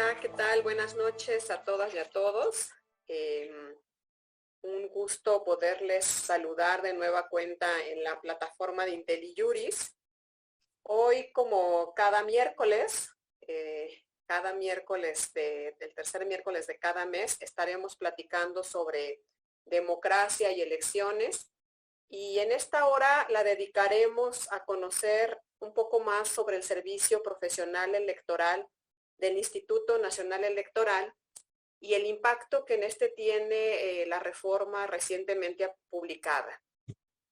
Hola, ¿qué tal? Buenas noches a todas y a todos. Un gusto poderles saludar de nueva cuenta en la plataforma de IntelliJuris. Hoy, como cada miércoles del tercer miércoles de cada mes, estaremos platicando sobre democracia y elecciones. Y en esta hora la dedicaremos a conocer un poco más sobre el servicio profesional electoral del Instituto Nacional Electoral y el impacto que en este tiene la reforma recientemente publicada.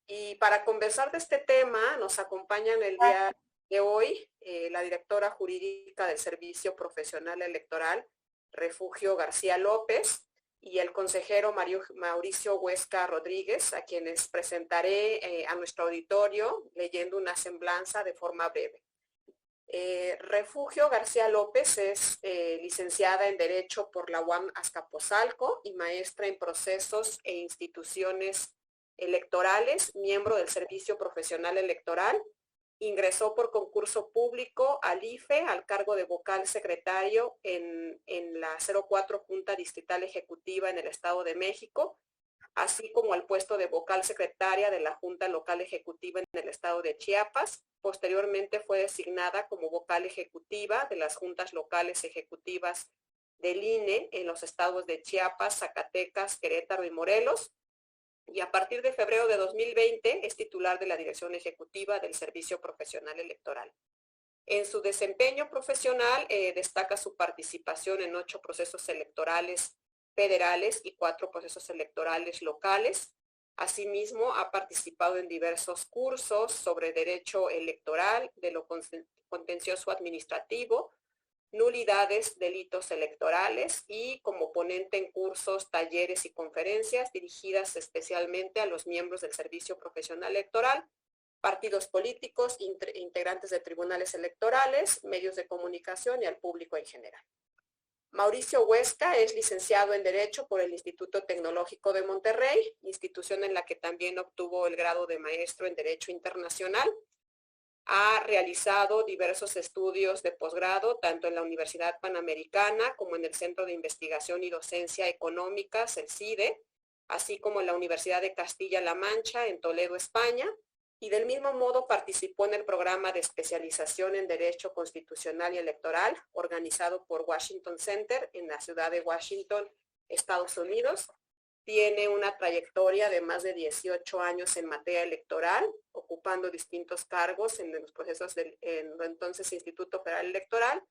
Y para conversar de este tema nos acompañan el día de hoy la directora jurídica del Servicio Profesional Electoral, Refugio García López, y el consejero Mauricio Huesca Rodríguez, a quienes presentaré a nuestro auditorio leyendo una semblanza de forma breve. Refugio García López es licenciada en Derecho por la UAM Azcapotzalco y maestra en Procesos e Instituciones Electorales, miembro del Servicio Profesional Electoral. Ingresó por concurso público al IFE al cargo de vocal secretario en la 04 Junta Distrital Ejecutiva en el Estado de México, así como al puesto de vocal secretaria de la Junta Local Ejecutiva en el Estado de Chiapas. Posteriormente fue designada como vocal ejecutiva de las juntas locales ejecutivas del INE en los estados de Chiapas, Zacatecas, Querétaro y Morelos. Y a partir de febrero de 2020 es titular de la Dirección Ejecutiva del Servicio Profesional Electoral. En su desempeño profesional destaca su participación en 8 procesos electorales federales y 4 procesos electorales locales. Asimismo, ha participado en diversos cursos sobre derecho electoral, de lo contencioso administrativo, nulidades, delitos electorales y como ponente en cursos, talleres y conferencias dirigidas especialmente a los miembros del Servicio Profesional Electoral, partidos políticos, integrantes de tribunales electorales, medios de comunicación y al público en general. Mauricio Huesca es licenciado en Derecho por el Instituto Tecnológico de Monterrey, institución en la que también obtuvo el grado de maestro en Derecho Internacional. Ha realizado diversos estudios de posgrado, tanto en la Universidad Panamericana como en el Centro de Investigación y Docencia Económicas, el CIDE, así como en la Universidad de Castilla-La Mancha, en Toledo, España, y del mismo modo participó en el programa de especialización en Derecho Constitucional y Electoral, organizado por Washington Center en la ciudad de Washington, Estados Unidos. Tiene una trayectoria de más de 18 años en materia electoral, ocupando distintos cargos en los procesos del entonces Instituto Federal Electoral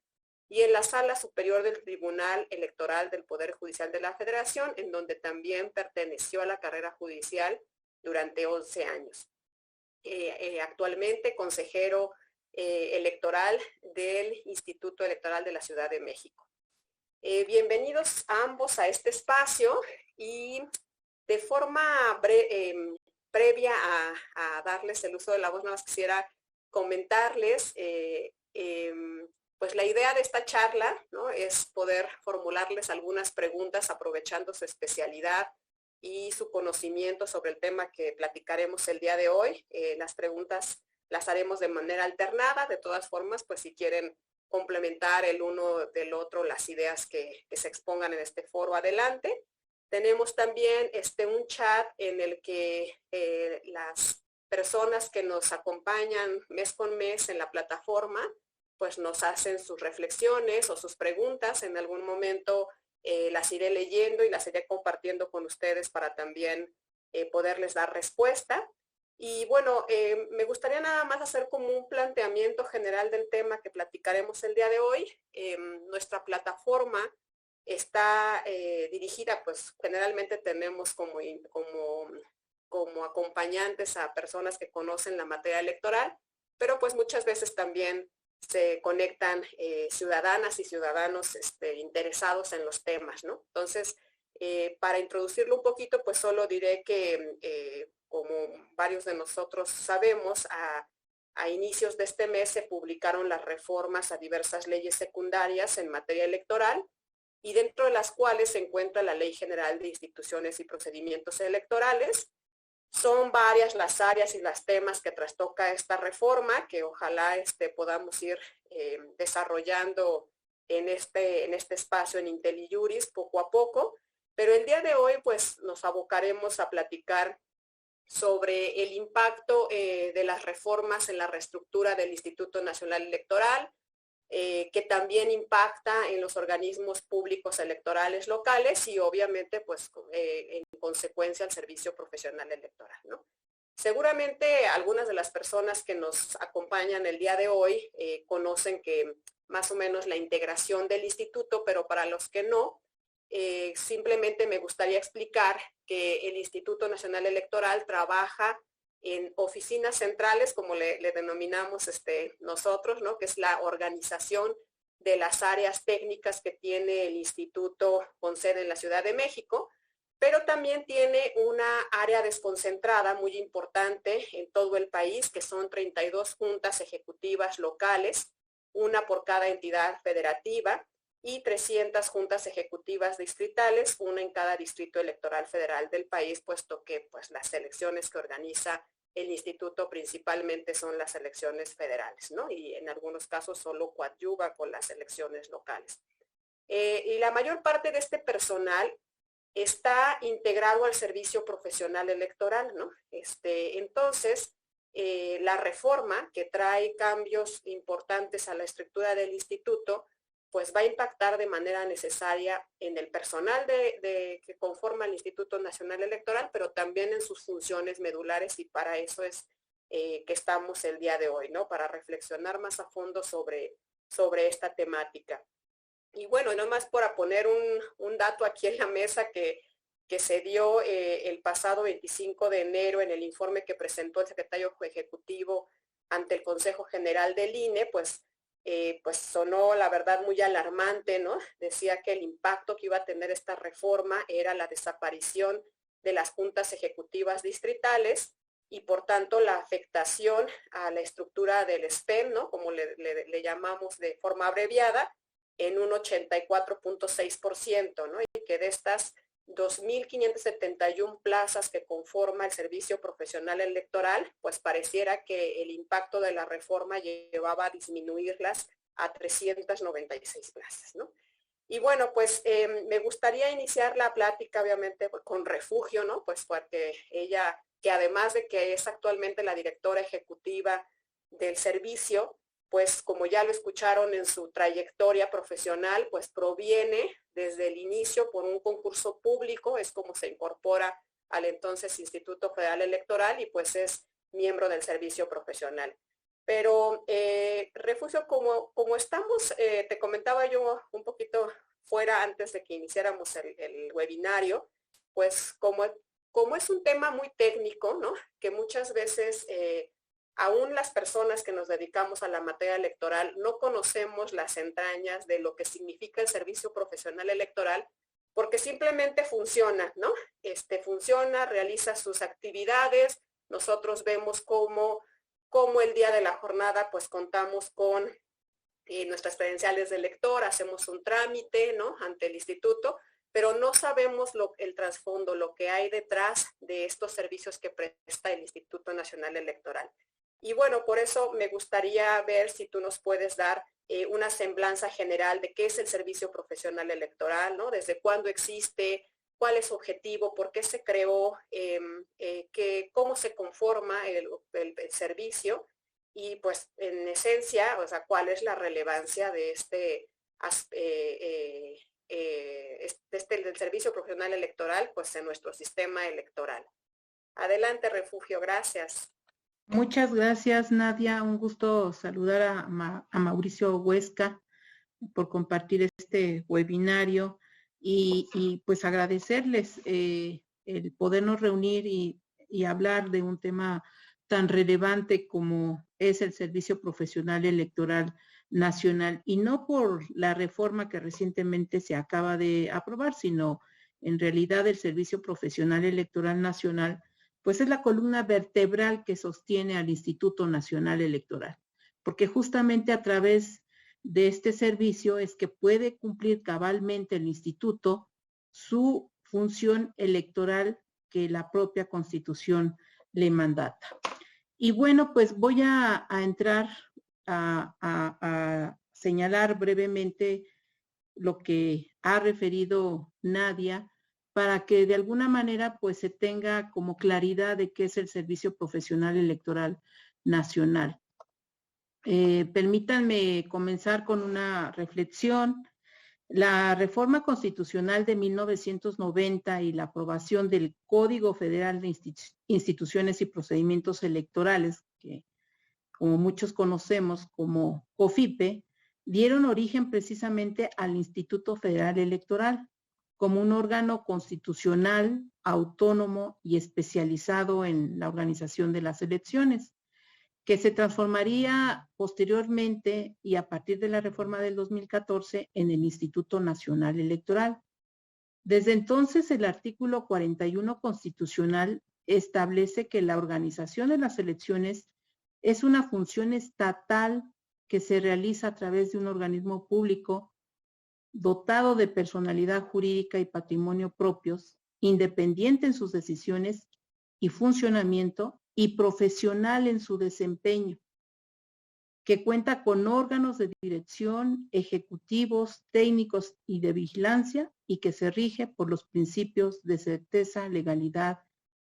y en la Sala Superior del Tribunal Electoral del Poder Judicial de la Federación, en donde también perteneció a la carrera judicial durante 11 años. Actualmente consejero electoral del Instituto Electoral de la Ciudad de México. Bienvenidos a ambos a este espacio y de forma previa a darles el uso de la voz, nada más quisiera comentarles pues la idea de esta charla, ¿no?, es poder formularles algunas preguntas aprovechando su especialidad y su conocimiento sobre el tema que platicaremos el día de hoy. Las preguntas las haremos de manera alternada, de todas formas, pues si quieren complementar el uno del otro las ideas que se expongan en este foro, adelante. Tenemos también un chat en el que las personas que nos acompañan mes con mes en la plataforma, pues nos hacen sus reflexiones o sus preguntas. En algún momento las iré leyendo y las iré compartiendo con ustedes para también poderles dar respuesta. Y bueno, me gustaría nada más hacer como un planteamiento general del tema que platicaremos el día de hoy. Nuestra plataforma está dirigida, pues generalmente tenemos como acompañantes a personas que conocen la materia electoral, pero pues muchas veces también se conectan ciudadanas y ciudadanos interesados en los temas, ¿no? Entonces, para introducirlo un poquito, pues solo diré que como varios de nosotros sabemos, a inicios de este mes se publicaron las reformas a diversas leyes secundarias en materia electoral, y dentro de las cuales se encuentra la Ley General de Instituciones y Procedimientos Electorales. Son varias las áreas y los temas que trastoca esta reforma, que ojalá podamos ir desarrollando en este espacio en IntelliJuris poco a poco, pero el día de hoy pues nos abocaremos a platicar sobre el impacto de las reformas en la reestructura del Instituto Nacional Electoral, que también impacta en los organismos públicos electorales locales y obviamente pues en consecuencia al servicio profesional electoral, ¿no? Seguramente algunas de las personas que nos acompañan el día de hoy conocen que más o menos la integración del instituto, pero para los que no, simplemente me gustaría explicar que el Instituto Nacional Electoral trabaja en oficinas centrales, como le denominamos nosotros, ¿no? Que es la organización de las áreas técnicas que tiene el instituto con sede en la Ciudad de México, pero también tiene una área desconcentrada muy importante en todo el país, que son 32 juntas ejecutivas locales, una por cada entidad federativa, y 300 juntas ejecutivas distritales, una en cada distrito electoral federal del país, puesto que pues, las elecciones que organiza el instituto principalmente son las elecciones federales, ¿no? Y en algunos casos solo coadyuva con las elecciones locales. Y la mayor parte de este personal está integrado al servicio profesional electoral, ¿no? Entonces, la reforma que trae cambios importantes a la estructura del instituto, pues va a impactar de manera necesaria en el personal que conforma el Instituto Nacional Electoral, pero también en sus funciones medulares, y para eso es que estamos el día de hoy, ¿no? Para reflexionar más a fondo sobre esta temática. Y bueno, nomás para poner un dato aquí en la mesa que se dio el pasado 25 de enero en el informe que presentó el secretario ejecutivo ante el Consejo General del INE, pues sonó la verdad muy alarmante, ¿no? Decía que el impacto que iba a tener esta reforma era la desaparición de las juntas ejecutivas distritales y por tanto la afectación a la estructura del SPEM, ¿no? Como le llamamos de forma abreviada, en un 84.6%, ¿no? Y que de estas 2.571 plazas que conforma el servicio profesional electoral, pues pareciera que el impacto de la reforma llevaba a disminuirlas a 396 plazas, ¿no? Y bueno, pues me gustaría iniciar la plática obviamente con Refugio, ¿no? Pues porque ella, que además de que es actualmente la directora ejecutiva del servicio, pues como ya lo escucharon en su trayectoria profesional, pues proviene desde el inicio por un concurso público, es como se incorpora al entonces Instituto Federal Electoral y pues es miembro del servicio profesional. Pero Refugio, como estamos, te comentaba yo un poquito fuera antes de que iniciáramos el webinario, pues como es un tema muy técnico, ¿no? Que muchas veces aún las personas que nos dedicamos a la materia electoral no conocemos las entrañas de lo que significa el servicio profesional electoral, porque simplemente funciona, ¿no? Funciona, realiza sus actividades, nosotros vemos cómo el día de la jornada pues contamos con nuestras credenciales de elector, hacemos un trámite, ¿no? Ante el instituto, pero no sabemos el trasfondo, lo que hay detrás de estos servicios que presta el Instituto Nacional Electoral. Y bueno, por eso me gustaría ver si tú nos puedes dar una semblanza general de qué es el servicio profesional electoral, ¿no? Desde cuándo existe, cuál es su objetivo, por qué se creó, cómo se conforma el servicio y pues en esencia, o sea, cuál es la relevancia de del servicio profesional electoral pues en nuestro sistema electoral. Adelante, Refugio, gracias. Muchas gracias, Nadia. Un gusto saludar a Mauricio Huesca por compartir este webinario y pues agradecerles el podernos reunir y hablar de un tema tan relevante como es el Servicio Profesional Electoral Nacional, y no por la reforma que recientemente se acaba de aprobar, sino en realidad el Servicio Profesional Electoral Nacional pues es la columna vertebral que sostiene al Instituto Nacional Electoral, porque justamente a través de este servicio es que puede cumplir cabalmente el instituto su función electoral que la propia Constitución le mandata. Y bueno, pues voy a entrar a señalar brevemente lo que ha referido Nadia, para que de alguna manera pues se tenga como claridad de qué es el Servicio Profesional Electoral Nacional. Permítanme comenzar con una reflexión. La reforma constitucional de 1990 y la aprobación del Código Federal de Instituciones y Procedimientos Electorales, que como muchos conocemos como COFIPE, dieron origen precisamente al Instituto Federal Electoral como un órgano constitucional, autónomo y especializado en la organización de las elecciones, que se transformaría posteriormente y a partir de la reforma del 2014 en el Instituto Nacional Electoral. Desde entonces, el artículo 41 constitucional establece que la organización de las elecciones es una función estatal que se realiza a través de un organismo público dotado de personalidad jurídica y patrimonio propios, independiente en sus decisiones y funcionamiento y profesional en su desempeño, que cuenta con órganos de dirección, ejecutivos, técnicos y de vigilancia y que se rige por los principios de certeza, legalidad,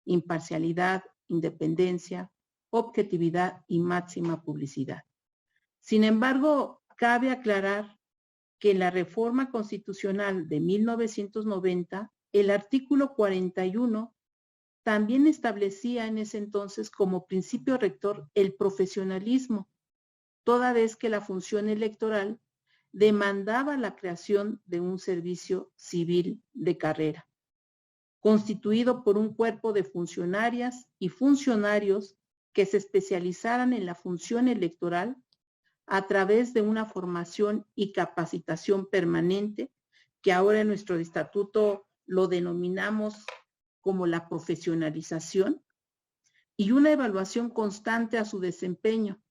imparcialidad, independencia, objetividad y máxima publicidad. Sin embargo, cabe aclarar que en la reforma constitucional de 1990, el artículo 41 también establecía en ese entonces como principio rector el profesionalismo, toda vez que la función electoral demandaba la creación de un servicio civil de carrera, constituido por un cuerpo de funcionarias y funcionarios que se especializaran en la función electoral a través de una formación y capacitación permanente, que ahora en nuestro estatuto lo denominamos como la profesionalización, y una evaluación constante a su desempeño.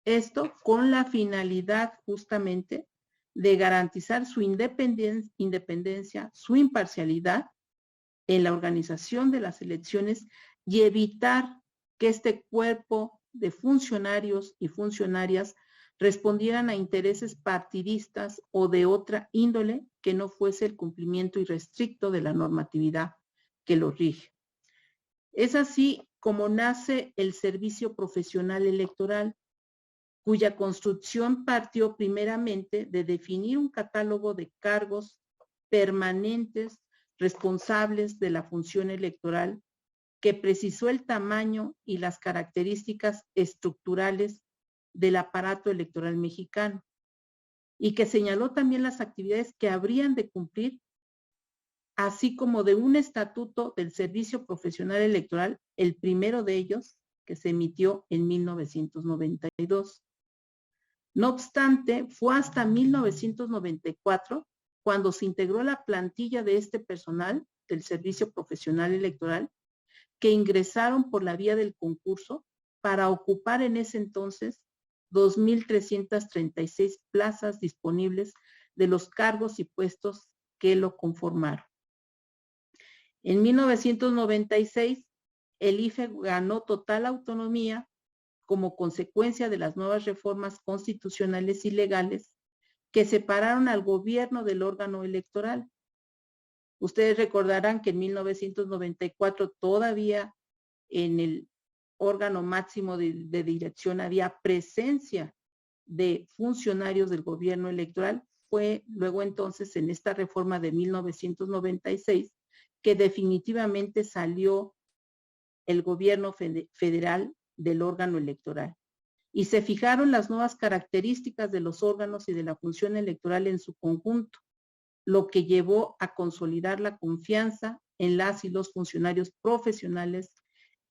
Esto con la finalidad justamente de garantizar su independencia, su imparcialidad en la organización de las elecciones y evitar que este cuerpo de funcionarios y funcionarias respondieran a intereses partidistas o de otra índole que no fuese el cumplimiento irrestricto de la normatividad que lo rige. Es así como nace el Servicio Profesional Electoral, cuya construcción partió primeramente de definir un catálogo de cargos permanentes responsables de la función electoral que precisó el tamaño y las características estructurales del aparato electoral mexicano y que señaló también las actividades que habrían de cumplir, así como de un estatuto del Servicio Profesional Electoral, el primero de ellos, que se emitió en 1992. No obstante, fue hasta 1994 cuando se integró la plantilla de este personal del Servicio Profesional Electoral que ingresaron por la vía del concurso para ocupar en ese entonces 2,336 plazas disponibles de los cargos y puestos que lo conformaron. En 1996, el IFE ganó total autonomía como consecuencia de las nuevas reformas constitucionales y legales que separaron al gobierno del órgano electoral. Ustedes recordarán que en 1994 todavía en el órgano máximo de dirección había presencia de funcionarios del gobierno electoral. Fue luego entonces en esta reforma de 1996 que definitivamente salió el gobierno federal del órgano electoral y se fijaron las nuevas características de los órganos y de la función electoral en su conjunto, lo que llevó a consolidar la confianza en las y los funcionarios profesionales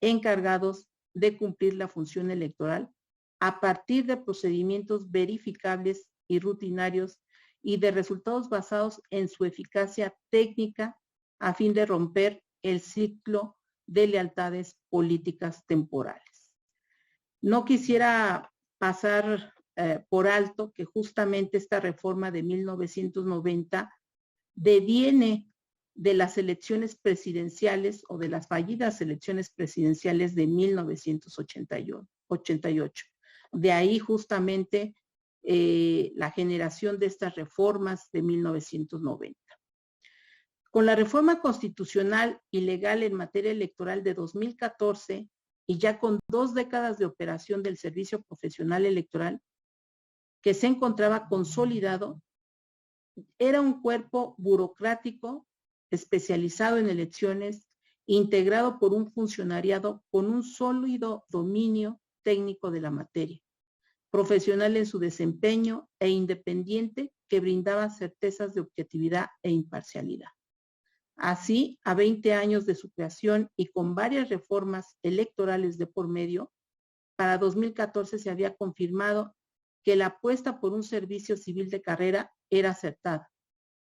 encargados de cumplir la función electoral a partir de procedimientos verificables y rutinarios y de resultados basados en su eficacia técnica a fin de romper el ciclo de lealtades políticas temporales. No quisiera pasar por alto que justamente esta reforma de 1990 deviene de las elecciones presidenciales o de las fallidas elecciones presidenciales de 1988. De ahí justamente la generación de estas reformas de 1990. Con la reforma constitucional y legal en materia electoral de 2014 y ya con 2 décadas de operación del Servicio Profesional Electoral, que se encontraba consolidado, era un cuerpo burocrático especializado en elecciones, integrado por un funcionariado con un sólido dominio técnico de la materia, profesional en su desempeño e independiente que brindaba certezas de objetividad e imparcialidad. Así, a 20 años de su creación y con varias reformas electorales de por medio, para 2014 se había confirmado que la apuesta por un servicio civil de carrera era acertada.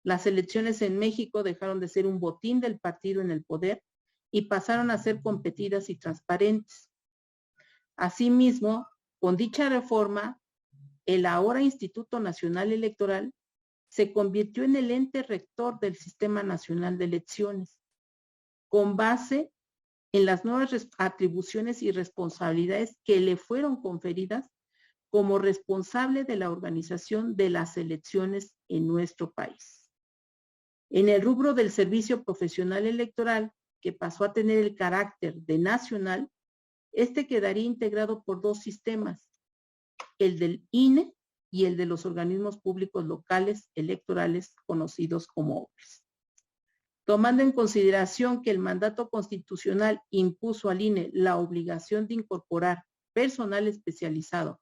Las elecciones en México dejaron de ser un botín del partido en el poder y pasaron a ser competidas y transparentes. Asimismo, con dicha reforma, el ahora Instituto Nacional Electoral se convirtió en el ente rector del Sistema Nacional de Elecciones, con base en las nuevas atribuciones y responsabilidades que le fueron conferidas como responsable de la organización de las elecciones en nuestro país. En el rubro del Servicio Profesional Electoral, que pasó a tener el carácter de nacional, este quedaría integrado por 2 sistemas, el del INE y el de los organismos públicos locales electorales conocidos como OPLES. Tomando en consideración que el mandato constitucional impuso al INE la obligación de incorporar personal especializado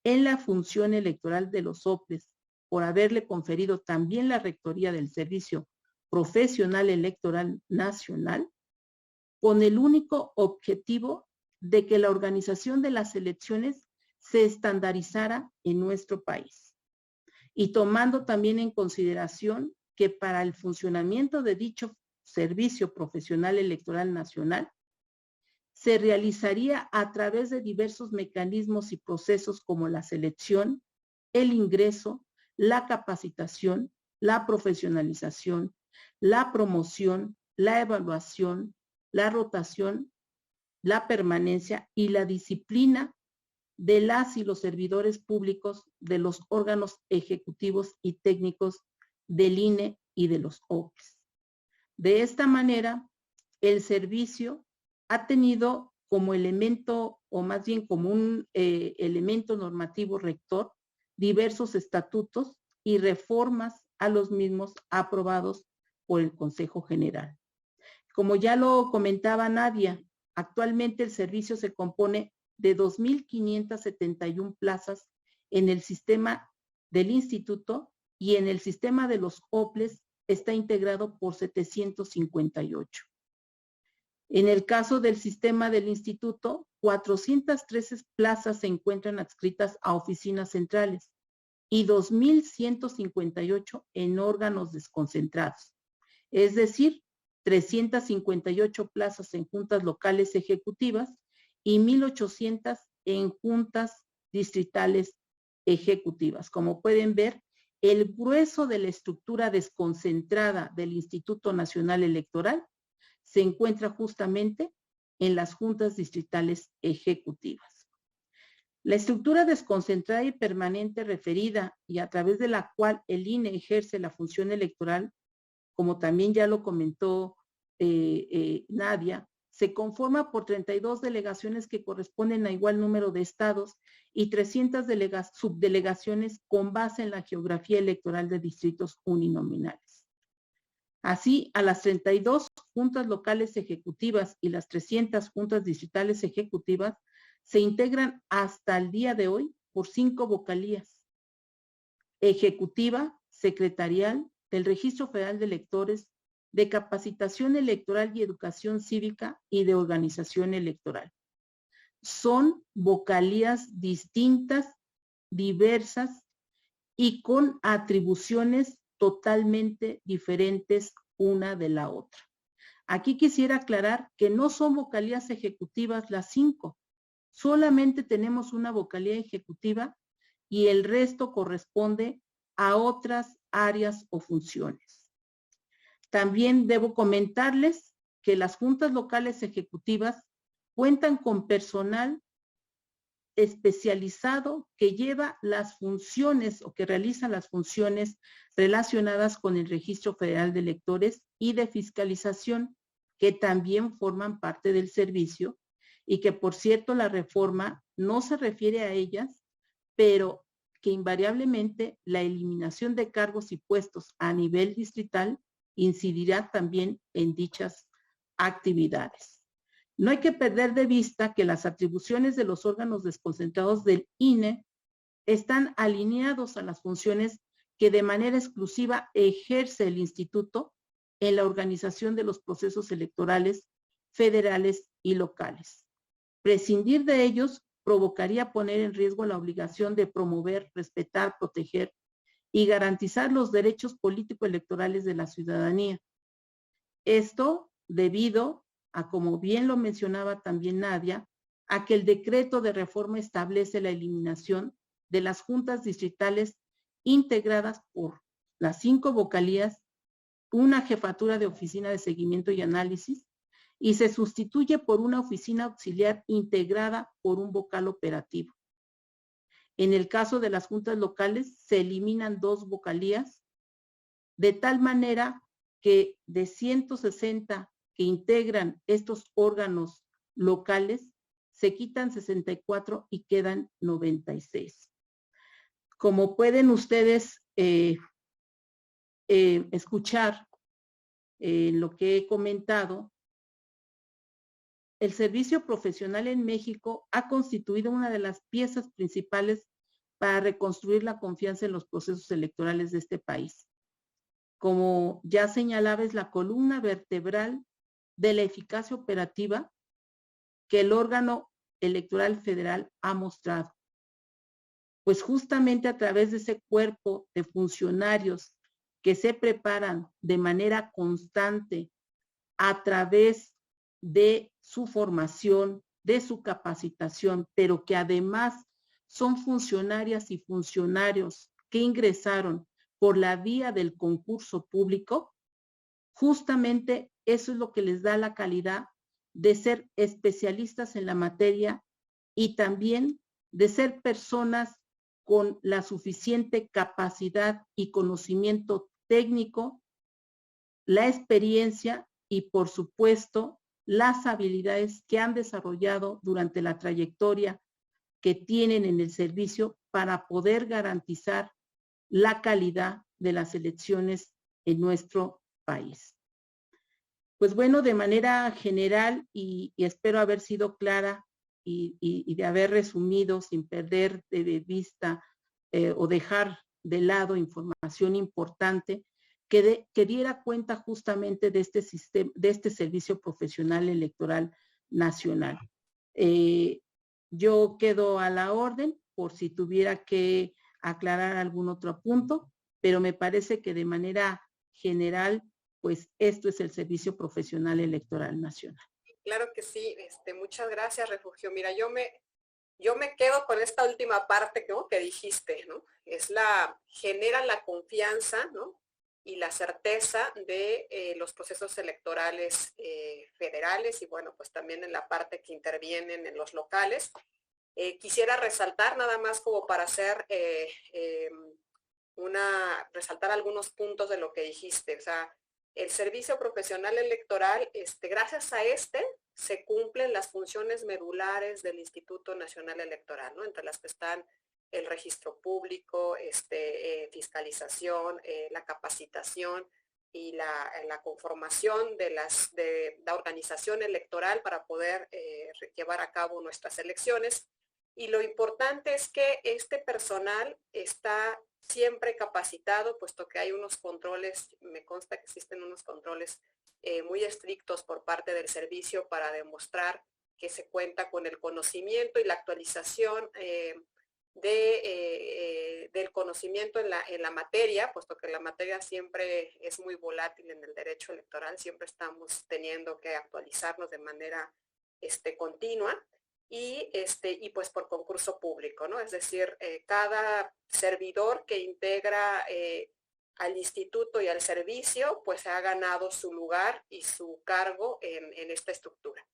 en la función electoral de los OPLES, por haberle conferido también la rectoría del Servicio Profesional Electoral Nacional, con el único objetivo de que la organización de las elecciones se estandarizara en nuestro país. Y tomando también en consideración que para el funcionamiento de dicho Servicio Profesional Electoral Nacional se realizaría a través de diversos mecanismos y procesos como la selección, el ingreso, la capacitación, la profesionalización, la promoción, la evaluación, la rotación, la permanencia y la disciplina de las y los servidores públicos de los órganos ejecutivos y técnicos del INE y de los OPLES. De esta manera, el servicio ha tenido como elemento, o más bien como un elemento normativo rector, diversos estatutos y reformas a los mismos aprobados por el Consejo General. Como ya lo comentaba Nadia, actualmente el servicio se compone de 2,571 plazas en el sistema del instituto y en el sistema de los OPLES está integrado por 758. En el caso del sistema del instituto, 413 plazas se encuentran adscritas a oficinas centrales y 2,158 en órganos desconcentrados, es decir, 358 plazas en juntas locales ejecutivas y 1,800 en juntas distritales ejecutivas. Como pueden ver, el grueso de la estructura desconcentrada del Instituto Nacional Electoral se encuentra justamente en las juntas distritales ejecutivas. La estructura desconcentrada y permanente referida y a través de la cual el INE ejerce la función electoral, como también ya lo comentó Nadia, se conforma por 32 delegaciones que corresponden a igual número de estados y 300 subdelegaciones con base en la geografía electoral de distritos uninominales. Así, a las 32 juntas locales ejecutivas y las 300 juntas distritales ejecutivas se integran hasta el día de hoy por 5 vocalías: ejecutiva, secretarial, del Registro Federal de Electores, de Capacitación Electoral y Educación Cívica y de Organización Electoral. Son vocalías distintas, diversas y con atribuciones totalmente diferentes una de la otra. Aquí quisiera aclarar que no son vocalías ejecutivas las 5, solamente tenemos una vocalía ejecutiva y el resto corresponde a otras áreas o funciones. También debo comentarles que las juntas locales ejecutivas cuentan con personal especializado que lleva las funciones o que realiza las funciones relacionadas con el Registro Federal de Electores y de fiscalización, que también forman parte del servicio y que, por cierto, la reforma no se refiere a ellas, pero que invariablemente la eliminación de cargos y puestos a nivel distrital incidirá también en dichas actividades. No hay que perder de vista que las atribuciones de los órganos desconcentrados del INE están alineados a las funciones que de manera exclusiva ejerce el instituto en la organización de los procesos electorales federales y locales. Prescindir de ellos provocaría poner en riesgo la obligación de promover, respetar, proteger y garantizar los derechos político-electorales de la ciudadanía. Esto debido a, como bien lo mencionaba también Nadia, a que el decreto de reforma establece la eliminación de las juntas distritales integradas por las 5 vocalías, una jefatura de oficina de seguimiento y análisis, y se sustituye por una oficina auxiliar integrada por un vocal operativo. En el caso de las juntas locales, se eliminan 2 vocalías, de tal manera que de 160 que integran estos órganos locales, se quitan 64 y quedan 96. Como pueden ustedes escuchar lo que he comentado, el servicio profesional en México ha constituido una de las piezas principales para reconstruir la confianza en los procesos electorales de este país. Como ya señalaba, es la columna vertebral de la eficacia operativa que el órgano electoral federal ha mostrado. Pues justamente a través de ese cuerpo de funcionarios que se preparan de manera constante a través de su formación, de su capacitación, pero que además son funcionarias y funcionarios que ingresaron por la vía del concurso público, justamente eso es lo que les da la calidad de ser especialistas en la materia y también de ser personas con la suficiente capacidad y conocimiento técnico, la experiencia y, por supuesto, las habilidades que han desarrollado durante la trayectoria que tienen en el servicio para poder garantizar la calidad de las elecciones en nuestro país. Pues bueno, de manera general, y espero haber sido clara y de haber resumido sin perder de vista o dejar de lado información importante, que diera cuenta justamente de este sistema, de este servicio profesional electoral nacional. Yo quedo a la orden por si tuviera que aclarar algún otro punto, pero me parece que de manera general, pues esto es el Servicio Profesional Electoral Nacional. Claro que sí, muchas gracias, Refugio. Mira, yo me quedo con esta última parte, ¿no?, que dijiste, ¿no? Genera la confianza, ¿no?, y la certeza de los procesos electorales federales y, bueno, pues también en la parte que intervienen en los locales. Quisiera resaltar nada más como para hacer resaltar algunos puntos de lo que dijiste. O sea, el servicio profesional electoral, gracias a se cumplen las funciones medulares del Instituto Nacional Electoral, ¿no?, entre las que están el registro público, fiscalización, la capacitación y la conformación de la organización electoral para poder llevar a cabo nuestras elecciones. Y lo importante es que este personal está siempre capacitado, puesto que hay unos controles, me consta que existen unos controles muy estrictos por parte del servicio para demostrar que se cuenta con el conocimiento y la actualización del conocimiento en la materia, puesto que la materia siempre es muy volátil en el derecho electoral, siempre estamos teniendo que actualizarnos de manera continua. Y pues por concurso público, ¿no? Es decir, cada servidor que integra al instituto y al servicio, pues ha ganado su lugar y su cargo en esta estructura.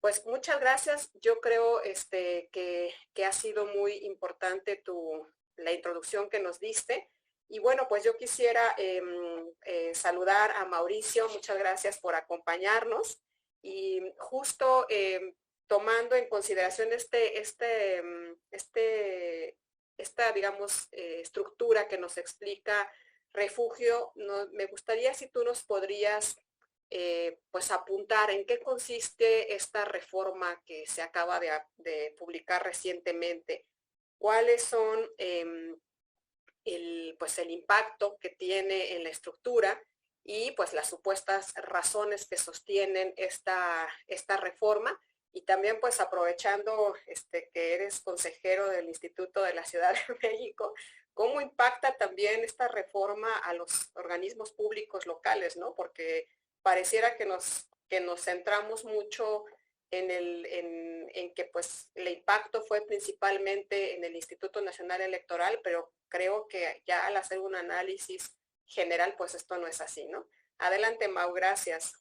Pues muchas gracias. Yo creo que ha sido muy importante la introducción que nos diste. Y bueno, pues yo quisiera saludar a Mauricio. Muchas gracias por acompañarnos. Y justo tomando en consideración esta, digamos, estructura que nos explica Refugio, me gustaría si tú nos podrías pues apuntar en qué consiste esta reforma que se acaba de publicar recientemente, cuáles son pues el impacto que tiene en la estructura y pues las supuestas razones que sostienen esta reforma. Y también pues aprovechando que eres consejero del Instituto de la Ciudad de México, ¿cómo impacta también esta reforma a los organismos públicos locales, ¿no? Porque pareciera que nos centramos mucho en que pues el impacto fue principalmente en el Instituto Nacional Electoral, pero creo que ya al hacer un análisis general, pues esto no es así, ¿no? Adelante, Mau, gracias.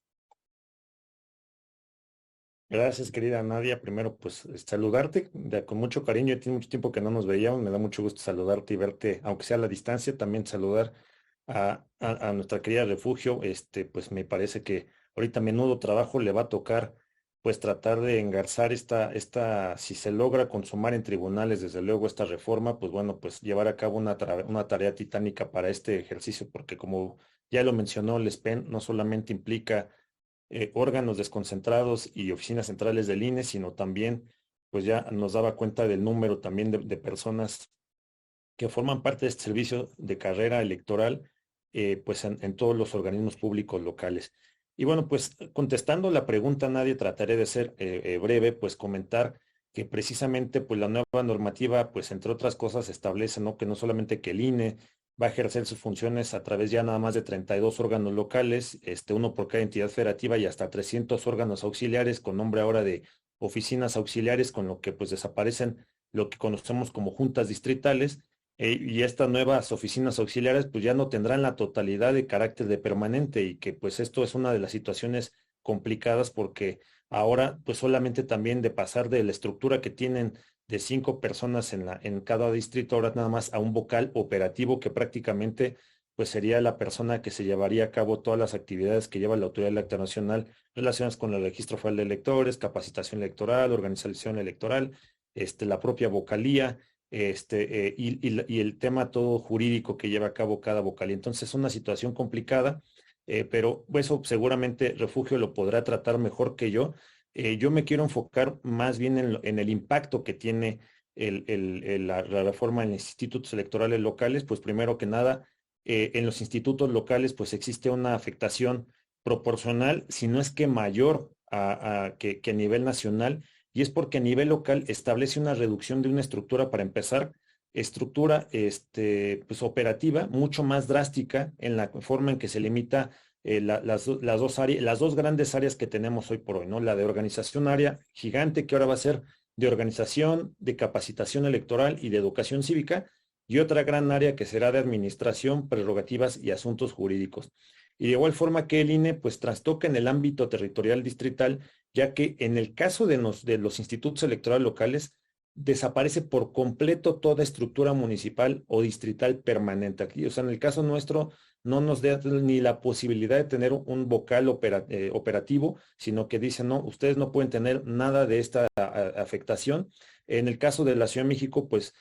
Gracias, querida Nadia. Primero, pues saludarte con mucho cariño. Tiene mucho tiempo que no nos veíamos. Me da mucho gusto saludarte y verte, aunque sea a la distancia. También saludar a nuestra querida Refugio. Pues me parece que ahorita menudo trabajo le va a tocar, pues tratar de engarzar si se logra consumar en tribunales, desde luego, esta reforma, pues bueno, pues llevar a cabo una tarea titánica para este ejercicio, porque como ya lo mencionó el SPEN, no solamente implica órganos desconcentrados y oficinas centrales del INE, sino también, pues ya nos daba cuenta del número también de personas que forman parte de este servicio de carrera electoral, pues en todos los organismos públicos locales. Y bueno, pues contestando la pregunta, Nadie, trataré de ser breve, pues comentar que precisamente pues la nueva normativa, pues entre otras cosas, establece, ¿no?, que no solamente que el INE va a ejercer sus funciones a través ya nada más de 32 órganos locales, uno por cada entidad federativa, y hasta 300 órganos auxiliares, con nombre ahora de oficinas auxiliares, con lo que pues desaparecen lo que conocemos como juntas distritales, y estas nuevas oficinas auxiliares pues ya no tendrán la totalidad de carácter de permanente, y que pues esto es una de las situaciones complicadas, porque ahora pues solamente también de pasar de la estructura que tienen de 5 personas en cada distrito, ahora nada más a un vocal operativo, que prácticamente pues sería la persona que se llevaría a cabo todas las actividades que lleva la Autoridad Electoral Nacional relacionadas con el Registro Federal de Electores, capacitación electoral, organización electoral, la propia vocalía, y el tema todo jurídico que lleva a cabo cada vocalía. Entonces es una situación complicada, pero eso seguramente Refugio lo podrá tratar mejor que yo. Yo me quiero enfocar más bien en el impacto que tiene la reforma en los institutos electorales locales. Pues primero que nada, en los institutos locales pues existe una afectación proporcional, si no es que mayor que a nivel nacional, y es porque a nivel local establece una reducción de una estructura, para empezar, estructura pues operativa mucho más drástica en la forma en que se limita las dos grandes áreas que tenemos hoy por hoy, ¿no? La de organización, área gigante, que ahora va a ser de organización, de capacitación electoral y de educación cívica, y otra gran área que será de administración, prerrogativas y asuntos jurídicos. Y de igual forma que el INE pues trastoca en el ámbito territorial distrital, ya que en el caso de los institutos electorales locales desaparece por completo toda estructura municipal o distrital permanente aquí. O sea, en el caso nuestro no nos da ni la posibilidad de tener un vocal operativo, sino que dicen, no, ustedes no pueden tener nada de esta afectación. En el caso de la Ciudad de México, pues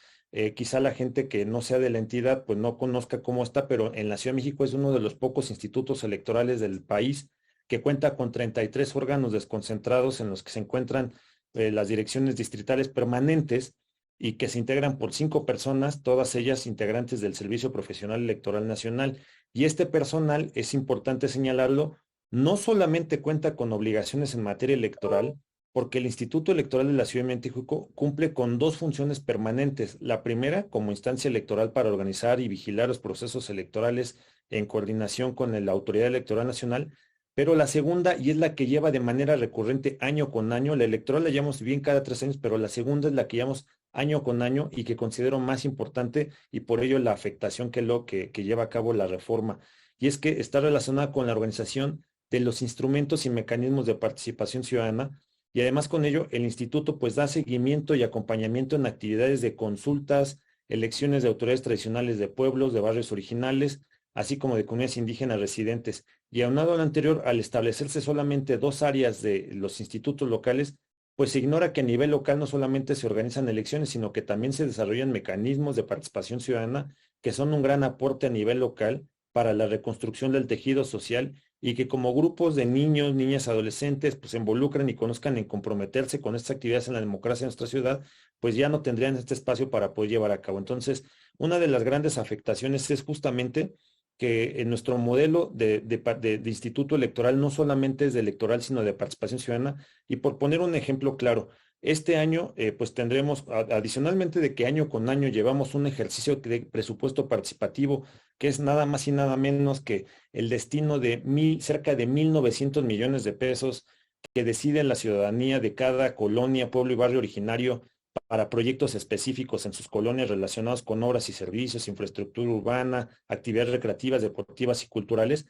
quizá la gente que no sea de la entidad pues no conozca cómo está, pero en la Ciudad de México es uno de los pocos institutos electorales del país que cuenta con 33 órganos desconcentrados, en los que se encuentran las direcciones distritales permanentes, y que se integran por 5 personas, todas ellas integrantes del Servicio Profesional Electoral Nacional. Y este personal, es importante señalarlo, no solamente cuenta con obligaciones en materia electoral, porque el Instituto Electoral de la Ciudad de México cumple con 2 funciones permanentes. La primera, como instancia electoral para organizar y vigilar los procesos electorales en coordinación con la Autoridad Electoral Nacional, pero la segunda, y es la que lleva de manera recurrente año con año, la electoral la llevamos bien cada 3 años, pero la segunda es la que llevamos año con año, y que considero más importante, y por ello la afectación que lleva a cabo la reforma. Y es que está relacionada con la organización de los instrumentos y mecanismos de participación ciudadana, y además con ello el instituto pues da seguimiento y acompañamiento en actividades de consultas, elecciones de autoridades tradicionales de pueblos, de barrios originales, así como de comunidades indígenas residentes. Y aunado a lo anterior, al establecerse solamente dos áreas de los institutos locales, pues se ignora que a nivel local no solamente se organizan elecciones, sino que también se desarrollan mecanismos de participación ciudadana que son un gran aporte a nivel local para la reconstrucción del tejido social y que como grupos de niños, niñas, adolescentes, pues se involucran y conozcan en comprometerse con estas actividades en la democracia de nuestra ciudad, pues ya no tendrían este espacio para poder llevar a cabo. Entonces, una de las grandes afectaciones es justamente que en nuestro modelo de instituto electoral no solamente es de electoral, sino de participación ciudadana. Y por poner un ejemplo claro, este año pues tendremos, adicionalmente de que año con año llevamos un ejercicio de presupuesto participativo, que es nada más y nada menos que el destino de cerca de 1.900 millones de pesos que decide la ciudadanía de cada colonia, pueblo y barrio originario para proyectos específicos en sus colonias relacionados con obras y servicios, infraestructura urbana, actividades recreativas, deportivas y culturales.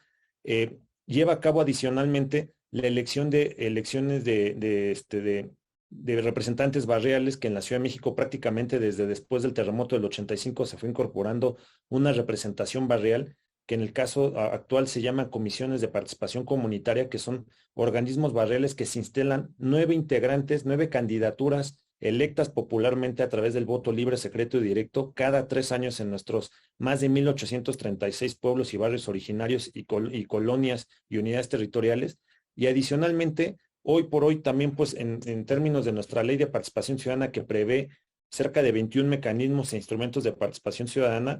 Lleva a cabo adicionalmente la elección de elecciones de representantes barriales, que en la Ciudad de México prácticamente desde después del terremoto del 85 se fue incorporando una representación barrial, que en el caso actual se llaman comisiones de participación comunitaria, que son organismos barriales que se instalan 9 integrantes, 9 candidaturas electas popularmente a través del voto libre, secreto y directo cada 3 años en nuestros más de 1.836 pueblos y barrios originarios y colonias y unidades territoriales. Y adicionalmente, hoy por hoy también pues en términos de nuestra ley de participación ciudadana que prevé cerca de 21 mecanismos e instrumentos de participación ciudadana,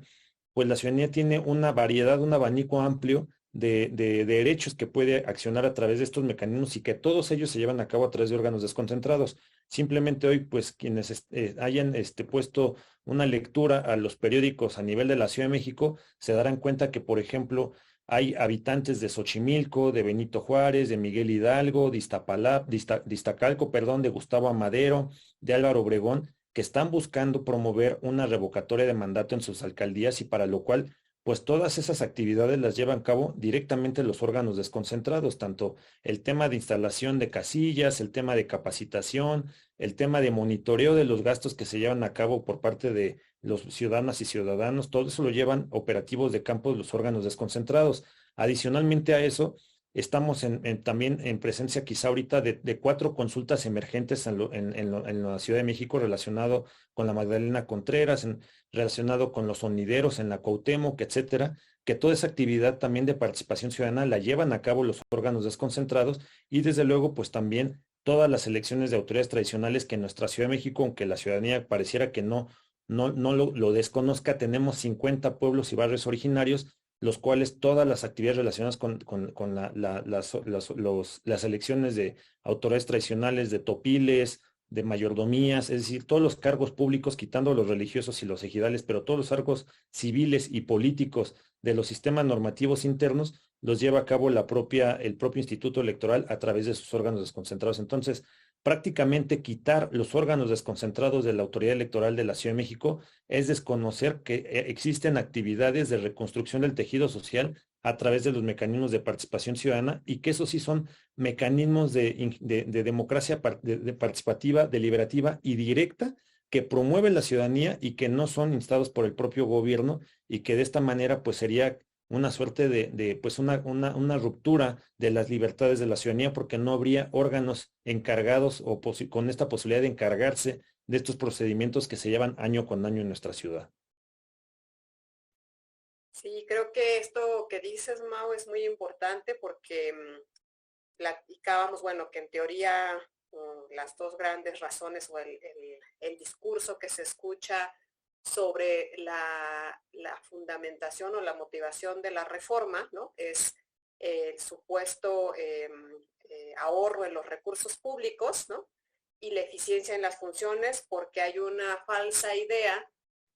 pues la ciudadanía tiene una variedad, un abanico amplio de derechos que puede accionar a través de estos mecanismos y que todos ellos se llevan a cabo a través de órganos desconcentrados. Simplemente hoy, pues quienes hayan puesto una lectura a los periódicos a nivel de la Ciudad de México, se darán cuenta que, por ejemplo, hay habitantes de Xochimilco, de Benito Juárez, de Miguel Hidalgo, de Iztacalco, perdón, de Gustavo Amadero, de Álvaro Obregón, que están buscando promover una revocatoria de mandato en sus alcaldías y para lo cual pues todas esas actividades las llevan a cabo directamente los órganos desconcentrados, tanto el tema de instalación de casillas, el tema de capacitación, el tema de monitoreo de los gastos que se llevan a cabo por parte de los ciudadanas y ciudadanos, todo eso lo llevan operativos de campo de los órganos desconcentrados. Adicionalmente a eso, estamos también en presencia quizá ahorita de 4 consultas emergentes en la Ciudad de México relacionado con la Magdalena Contreras, relacionado con los sonideros en la Cuauhtémoc, etcétera, que toda esa actividad también de participación ciudadana la llevan a cabo los órganos desconcentrados y desde luego pues también todas las elecciones de autoridades tradicionales que en nuestra Ciudad de México, aunque la ciudadanía pareciera que no lo desconozca, tenemos 50 pueblos y barrios originarios, los cuales todas las actividades relacionadas con las elecciones de autoridades tradicionales, de topiles, de mayordomías, es decir, todos los cargos públicos, quitando los religiosos y los ejidales, pero todos los cargos civiles y políticos de los sistemas normativos internos, los lleva a cabo el propio Instituto Electoral a través de sus órganos desconcentrados. Entonces, prácticamente quitar los órganos desconcentrados de la Autoridad Electoral de la Ciudad de México es desconocer que existen actividades de reconstrucción del tejido social a través de los mecanismos de participación ciudadana y que esos sí son mecanismos de democracia participativa, deliberativa y directa que promueven la ciudadanía y que no son instados por el propio gobierno y que de esta manera pues sería una suerte pues una ruptura de las libertades de la ciudadanía porque no habría órganos encargados o con esta posibilidad de encargarse de estos procedimientos que se llevan año con año en nuestra ciudad. Sí, creo que esto que dices, Mau, es muy importante porque platicábamos, bueno, que en teoría las dos grandes razones o el discurso que se escucha sobre la fundamentación o la motivación de la reforma, ¿no? Es el supuesto ahorro en los recursos públicos, ¿no? Y la eficiencia en las funciones, porque hay una falsa idea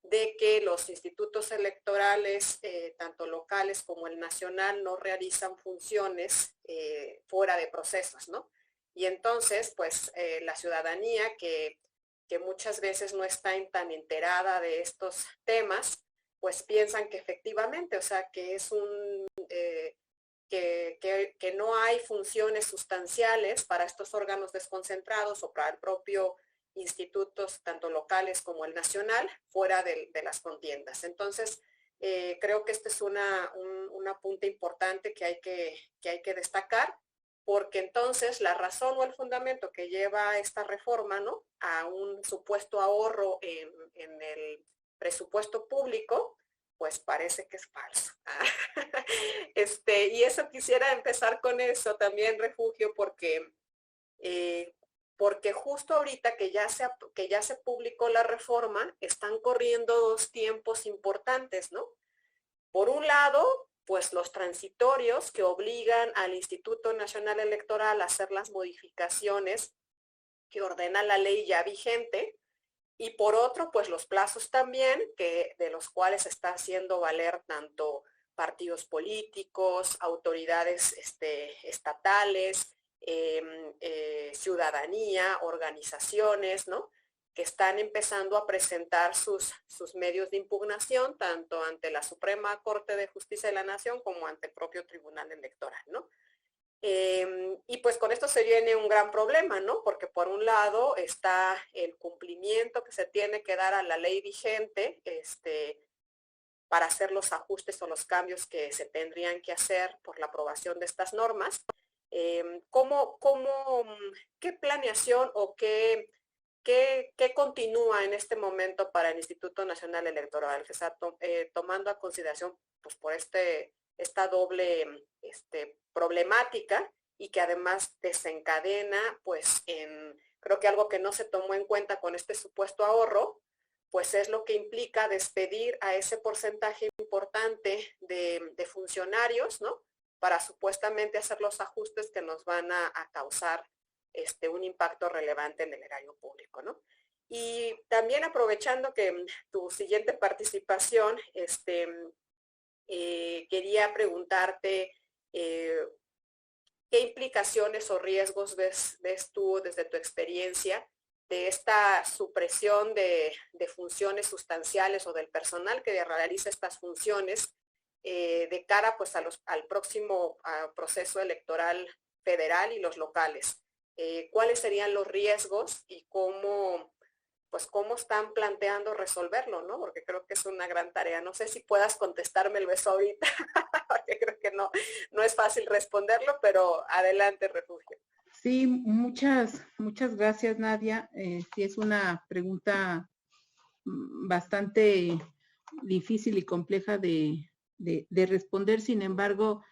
de que los institutos electorales, tanto locales como el nacional, no realizan funciones fuera de procesos, ¿no? Y entonces, pues, la ciudadanía que muchas veces no está tan enterada de estos temas, pues piensan que efectivamente, o sea, que es que no hay funciones sustanciales para estos órganos desconcentrados o para el propio institutos, tanto locales como el nacional, fuera de las contiendas. Entonces, creo que este es un apunte importante que hay que destacar, porque entonces la razón o el fundamento que lleva esta reforma, ¿no?, a un supuesto ahorro en el presupuesto público, pues parece que es falso. Y eso quisiera empezar con eso también, Refugio, porque justo ahorita que ya se publicó la reforma, están corriendo dos tiempos importantes, ¿no? Por un lado, pues los transitorios que obligan al Instituto Nacional Electoral a hacer las modificaciones que ordena la ley ya vigente, y por otro, pues los plazos también, de los cuales está haciendo valer tanto partidos políticos, autoridades estatales, ciudadanía, organizaciones, ¿no?, que están empezando a presentar sus medios de impugnación, tanto ante la Suprema Corte de Justicia de la Nación como ante el propio Tribunal Electoral, ¿no? Y pues con esto se viene un gran problema, ¿no? Porque por un lado está el cumplimiento que se tiene que dar a la ley vigente, para hacer los ajustes o los cambios que se tendrían que hacer por la aprobación de estas normas. ¿Qué planeación o qué continúa en este momento para el Instituto Nacional Electoral, que está tomando a consideración, pues, por esta doble problemática, y que además desencadena, pues, creo que algo que no se tomó en cuenta con este supuesto ahorro, pues es lo que implica despedir a ese porcentaje importante de funcionarios, ¿no?, para supuestamente hacer los ajustes que nos van a causar un impacto relevante en el erario público, ¿no? Y también aprovechando que tu siguiente participación, quería preguntarte qué implicaciones o riesgos ves tú desde tu experiencia de esta supresión de funciones sustanciales o del personal que realiza estas funciones de cara, pues, al próximo proceso electoral federal y los locales. ¿Cuáles serían los riesgos y cómo están planteando resolverlo, ¿no? Porque creo que es una gran tarea. No sé si puedas contestármelo eso ahorita, porque creo que no es fácil responderlo, pero adelante, Refugio. Sí, muchas gracias, Nadia. Sí, es una pregunta bastante difícil y compleja de responder. Sin embargo,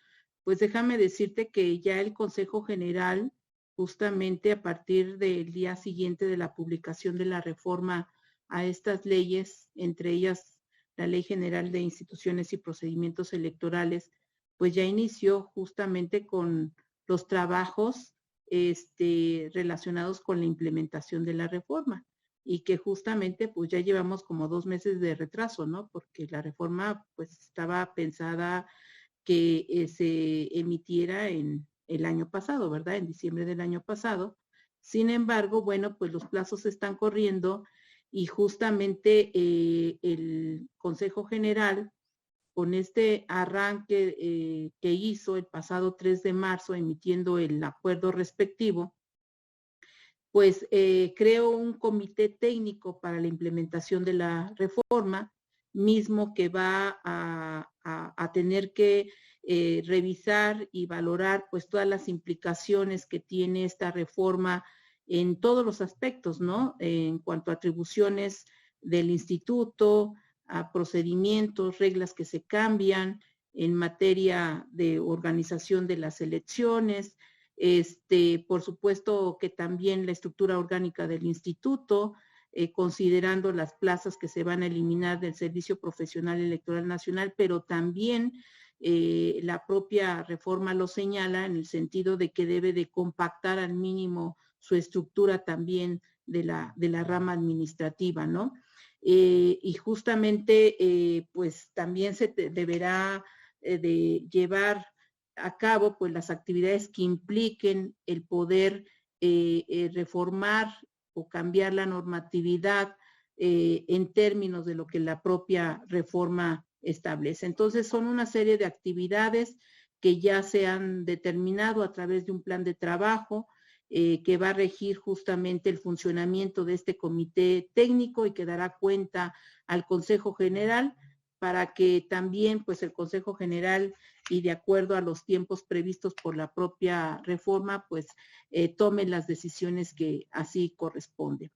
pues déjame decirte que ya el Consejo General, justamente a partir del día siguiente de la publicación de la reforma a estas leyes, entre ellas la Ley General de Instituciones y Procedimientos Electorales, pues ya inició justamente con los trabajos relacionados con la implementación de la reforma, y que justamente pues ya llevamos como 2 meses de retraso, ¿no? Porque la reforma pues estaba pensada que se emitiera en el año pasado, ¿verdad? En diciembre del año pasado. Sin embargo, bueno, pues los plazos están corriendo, y justamente el Consejo General, con este arranque que hizo el pasado 3 de marzo, emitiendo el acuerdo respectivo, pues creó un comité técnico para la implementación de la reforma, mismo que va a tener que revisar y valorar pues todas las implicaciones que tiene esta reforma en todos los aspectos, ¿no? En cuanto a atribuciones del instituto, a procedimientos, reglas que se cambian en materia de organización de las elecciones, por supuesto que también la estructura orgánica del instituto, considerando las plazas que se van a eliminar del Servicio Profesional Electoral Nacional, pero también la propia reforma lo señala en el sentido de que debe de compactar al mínimo su estructura también de la rama administrativa, ¿no? Y justamente pues también se deberá de llevar a cabo pues las actividades que impliquen el poder reformar o cambiar la normatividad en términos de lo que la propia reforma establece. Entonces son una serie de actividades que ya se han determinado a través de un plan de trabajo que va a regir justamente el funcionamiento de este comité técnico y que dará cuenta al Consejo General para que también pues el Consejo General y de acuerdo a los tiempos previstos por la propia reforma pues tome las decisiones que así corresponden.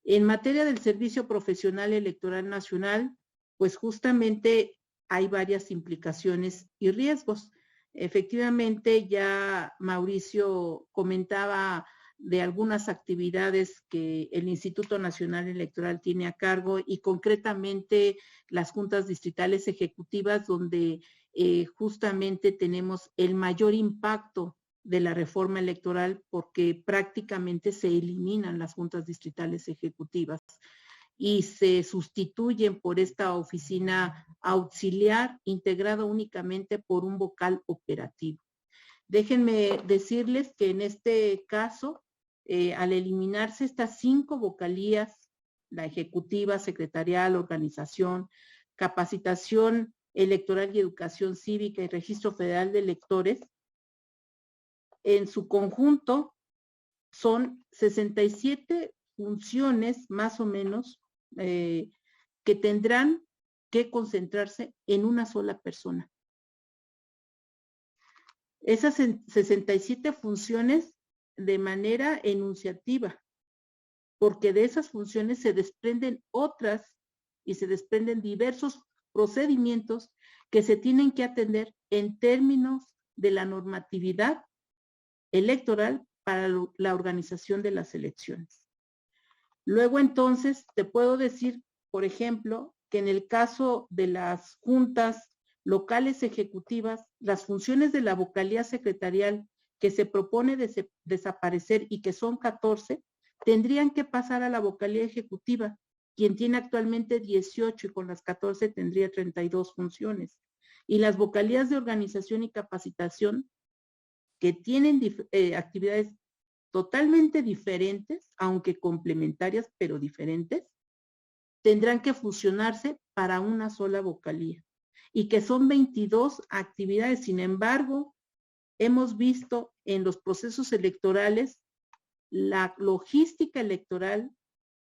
En materia del Servicio Profesional Electoral Nacional, pues justamente hay varias implicaciones y riesgos. Efectivamente, ya Mauricio comentaba de algunas actividades que el Instituto Nacional Electoral tiene a cargo y concretamente las juntas distritales ejecutivas donde justamente tenemos el mayor impacto de la reforma electoral porque prácticamente se eliminan las juntas distritales ejecutivas y se sustituyen por esta oficina auxiliar integrada únicamente por un vocal operativo. Déjenme decirles que en este caso, al eliminarse estas 5 vocalías, la ejecutiva, secretarial, organización, capacitación electoral y educación cívica y registro federal de electores, en su conjunto son 67 funciones más o menos que tendrán que concentrarse en una sola persona. Esas 67 funciones de manera enunciativa, porque de esas funciones se desprenden otras y se desprenden diversos procedimientos que se tienen que atender en términos de la normatividad electoral para la organización de las elecciones. Luego entonces te puedo decir, por ejemplo, que en el caso de las juntas locales ejecutivas, las funciones de la vocalía secretarial que se propone desaparecer y que son 14, tendrían que pasar a la vocalía ejecutiva, quien tiene actualmente 18 y con las 14 tendría 32 funciones. Y las vocalías de organización y capacitación que tienen actividades totalmente diferentes, aunque complementarias, pero diferentes, tendrán que fusionarse para una sola vocalía y que son 22 actividades. Sin embargo, hemos visto en los procesos electorales la logística electoral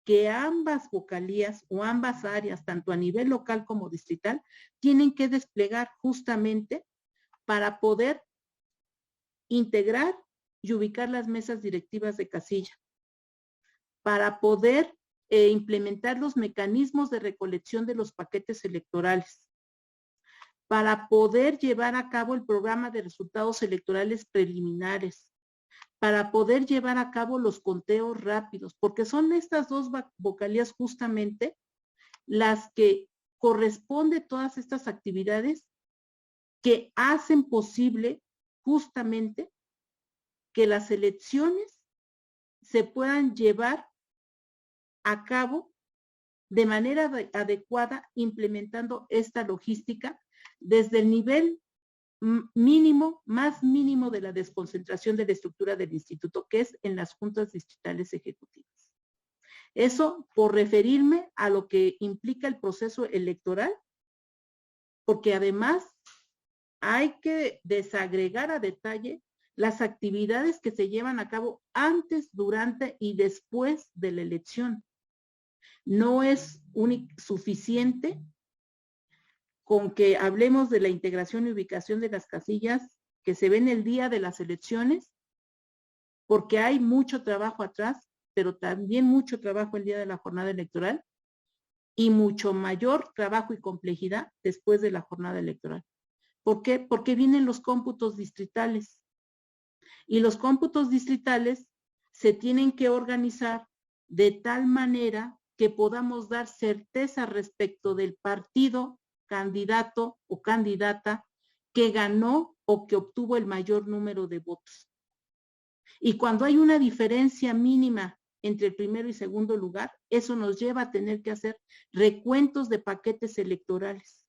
que ambas vocalías o ambas áreas, tanto a nivel local como distrital, tienen que desplegar justamente para poder integrar y ubicar las mesas directivas de casilla, para poder implementar los mecanismos de recolección de los paquetes electorales, para poder llevar a cabo el programa de resultados electorales preliminares, para poder llevar a cabo los conteos rápidos, porque son estas 2 vocalías justamente las que corresponde todas estas actividades que hacen posible justamente que las elecciones se puedan llevar a cabo de manera adecuada, implementando esta logística desde el nivel mínimo, más mínimo de la desconcentración de la estructura del instituto, que es en las juntas distritales ejecutivas. Eso por referirme a lo que implica el proceso electoral, porque además hay que desagregar a detalle las actividades que se llevan a cabo antes, durante y después de la elección. No es suficiente con que hablemos de la integración y ubicación de las casillas que se ven el día de las elecciones, porque hay mucho trabajo atrás, pero también mucho trabajo el día de la jornada electoral y mucho mayor trabajo y complejidad después de la jornada electoral. ¿Por qué? Porque vienen los cómputos distritales. Y los cómputos distritales se tienen que organizar de tal manera que podamos dar certeza respecto del partido, candidato o candidata que ganó o que obtuvo el mayor número de votos. Y cuando hay una diferencia mínima entre el primero y segundo lugar, eso nos lleva a tener que hacer recuentos de paquetes electorales.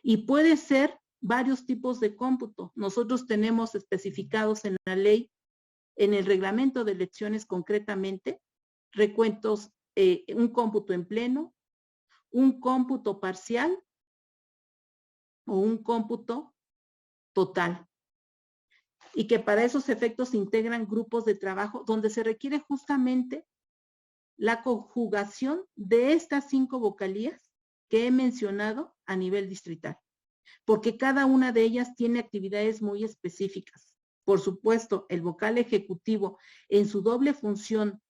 Y puede ser varios tipos de cómputo. Nosotros tenemos especificados en la ley, en el reglamento de elecciones concretamente, recuentos, un cómputo en pleno, un cómputo parcial o un cómputo total. Y que para esos efectos se integran grupos de trabajo donde se requiere justamente la conjugación de estas 5 vocalías que he mencionado a nivel distrital, porque cada una de ellas tiene actividades muy específicas. Por supuesto, el vocal ejecutivo en su doble función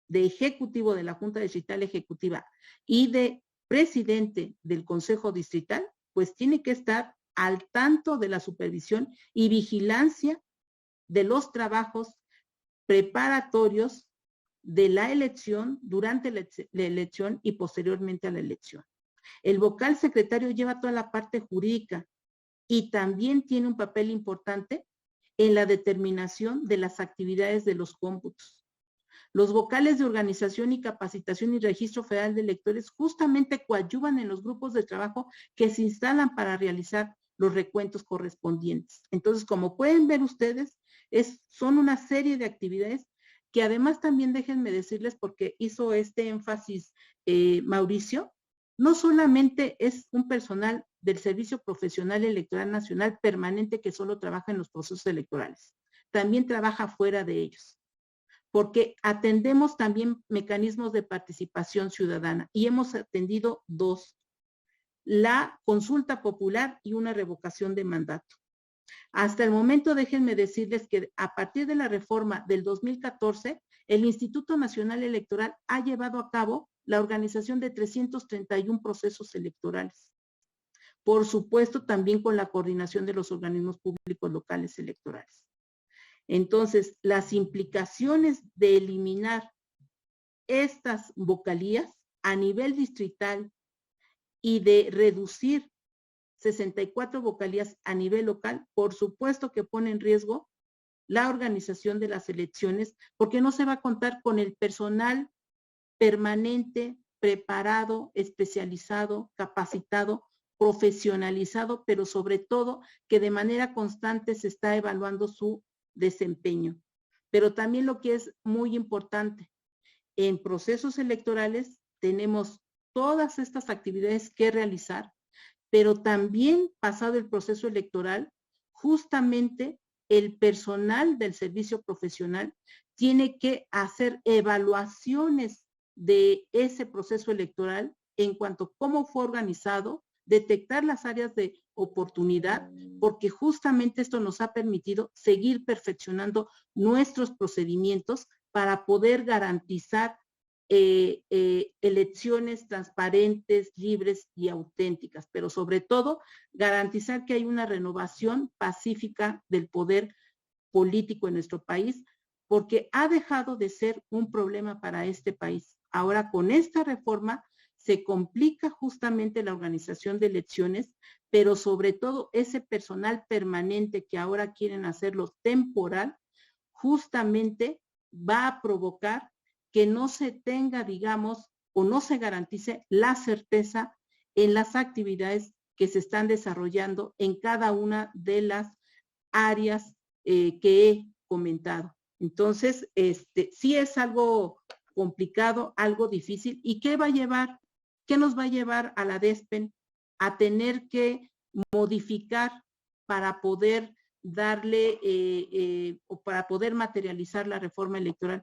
de ejecutivo de la Junta Distrital Ejecutiva y de presidente del Consejo Distrital, pues tiene que estar al tanto de la supervisión y vigilancia de los trabajos preparatorios de la elección, durante la elección y posteriormente a la elección. El vocal secretario lleva toda la parte jurídica y también tiene un papel importante en la determinación de las actividades de los cómputos. Los vocales de organización y capacitación y registro federal de electores justamente coadyuvan en los grupos de trabajo que se instalan para realizar los recuentos correspondientes. Entonces, como pueden ver ustedes, son una serie de actividades que además también déjenme decirles, porque hizo este énfasis Mauricio, no solamente es un personal del Servicio Profesional Electoral Nacional permanente que solo trabaja en los procesos electorales, también trabaja fuera de ellos, porque atendemos también mecanismos de participación ciudadana y hemos atendido 2, la consulta popular y una revocación de mandato. Hasta el momento, déjenme decirles que a partir de la reforma del 2014, el Instituto Nacional Electoral ha llevado a cabo la organización de 331 procesos electorales. Por supuesto, también con la coordinación de los organismos públicos locales electorales. Entonces, las implicaciones de eliminar estas vocalías a nivel distrital y de reducir 64 vocalías a nivel local, por supuesto que pone en riesgo la organización de las elecciones, porque no se va a contar con el personal permanente, preparado, especializado, capacitado, profesionalizado, pero sobre todo que de manera constante se está evaluando su desempeño. Pero también lo que es muy importante, en procesos electorales tenemos todas estas actividades que realizar, pero también pasado el proceso electoral, justamente el personal del servicio profesional tiene que hacer evaluaciones de ese proceso electoral en cuanto a cómo fue organizado, detectar las áreas de oportunidad, porque justamente esto nos ha permitido seguir perfeccionando nuestros procedimientos para poder garantizar elecciones transparentes, libres y auténticas, pero sobre todo garantizar que hay una renovación pacífica del poder político en nuestro país, porque ha dejado de ser un problema para este país. Ahora con esta reforma se complica justamente la organización de elecciones, pero sobre todo ese personal permanente que ahora quieren hacerlo temporal, justamente va a provocar que no se tenga, digamos, o no se garantice la certeza en las actividades que se están desarrollando en cada una de las áreas que he comentado. Entonces, sí es algo complicado, algo difícil. ¿Y qué va a llevar? ¿Qué nos va a llevar a la DESPEN a tener que modificar para poder darle o para poder materializar la reforma electoral?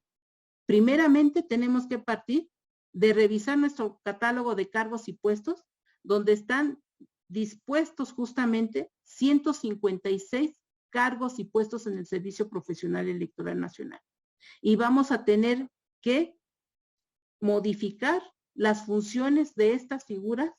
Primeramente, tenemos que partir de revisar nuestro catálogo de cargos y puestos, donde están dispuestos justamente 156 cargos y puestos en el Servicio Profesional Electoral Nacional. Y vamos a tener que modificar las funciones de estas figuras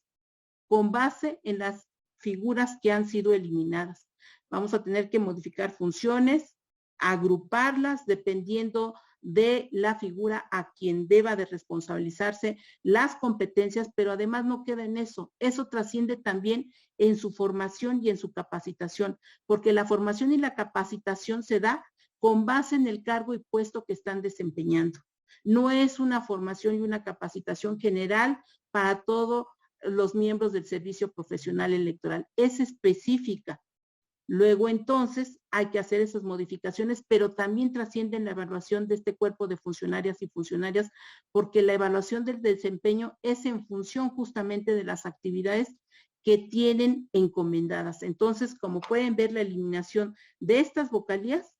con base en las figuras que han sido eliminadas. Vamos a tener que modificar funciones, agruparlas dependiendo de la figura a quien deba de responsabilizarse, las competencias, pero además no queda en eso. Eso trasciende también en su formación y en su capacitación, porque la formación y la capacitación se da con base en el cargo y puesto que están desempeñando. No es una formación y una capacitación general para todos los miembros del Servicio Profesional Electoral. Es específica. Luego, entonces, hay que hacer esas modificaciones, pero también trascienden la evaluación de este cuerpo de funcionarias y funcionarias, porque la evaluación del desempeño es en función justamente de las actividades que tienen encomendadas. Entonces, como pueden ver, la eliminación de estas vocalías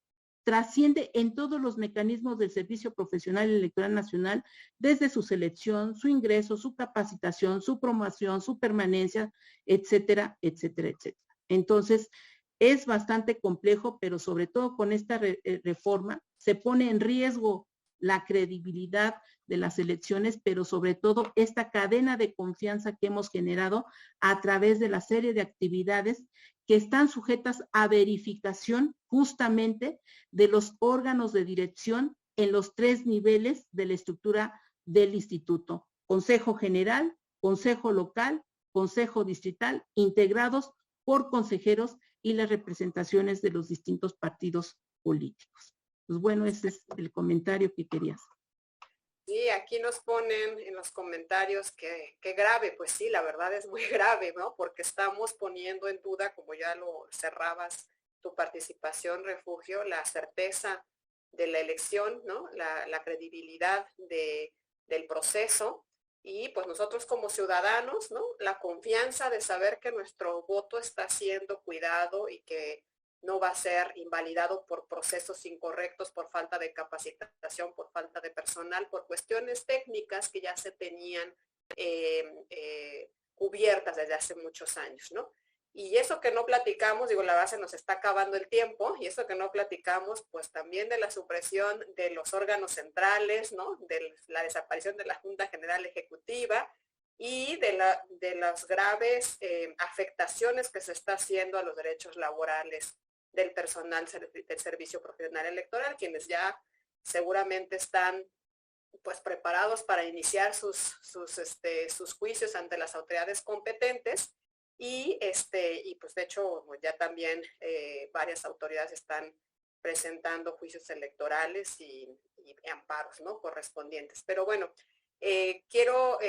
trasciende en todos los mecanismos del Servicio Profesional Electoral Nacional, desde su selección, su ingreso, su capacitación, su promoción, su permanencia, etcétera, etcétera, etcétera. Entonces, es bastante complejo, pero sobre todo con esta reforma se pone en riesgo la credibilidad de las elecciones, pero sobre todo esta cadena de confianza que hemos generado a través de la serie de actividades que están sujetas a verificación justamente de los órganos de dirección en los 3 niveles de la estructura del instituto: Consejo General, Consejo Local, Consejo Distrital, integrados por consejeros y las representaciones de los distintos partidos políticos. Pues bueno, ese es el comentario que quería hacer. Sí, aquí nos ponen en los comentarios que grave, pues sí, la verdad es muy grave, ¿no? Porque estamos poniendo en duda, como ya lo cerrabas tu participación, Refugio, la certeza de la elección, ¿no? La credibilidad del proceso, y pues nosotros como ciudadanos, ¿no? La confianza de saber que nuestro voto está siendo cuidado y que no va a ser invalidado por procesos incorrectos, por falta de capacitación, por falta de personal, por cuestiones técnicas que ya se tenían cubiertas desde hace muchos años, ¿no? Y eso que no platicamos, digo, la verdad se nos está acabando el tiempo, y eso que no platicamos, pues también de la supresión de los órganos centrales, ¿no? De la desaparición de la Junta General Ejecutiva y de las graves afectaciones que se está haciendo a los derechos laborales del personal del Servicio Profesional Electoral, quienes ya seguramente están pues preparados para iniciar sus juicios ante las autoridades competentes, y pues de hecho ya también varias autoridades están presentando juicios electorales y amparos, ¿no? Correspondientes. Pero bueno, quiero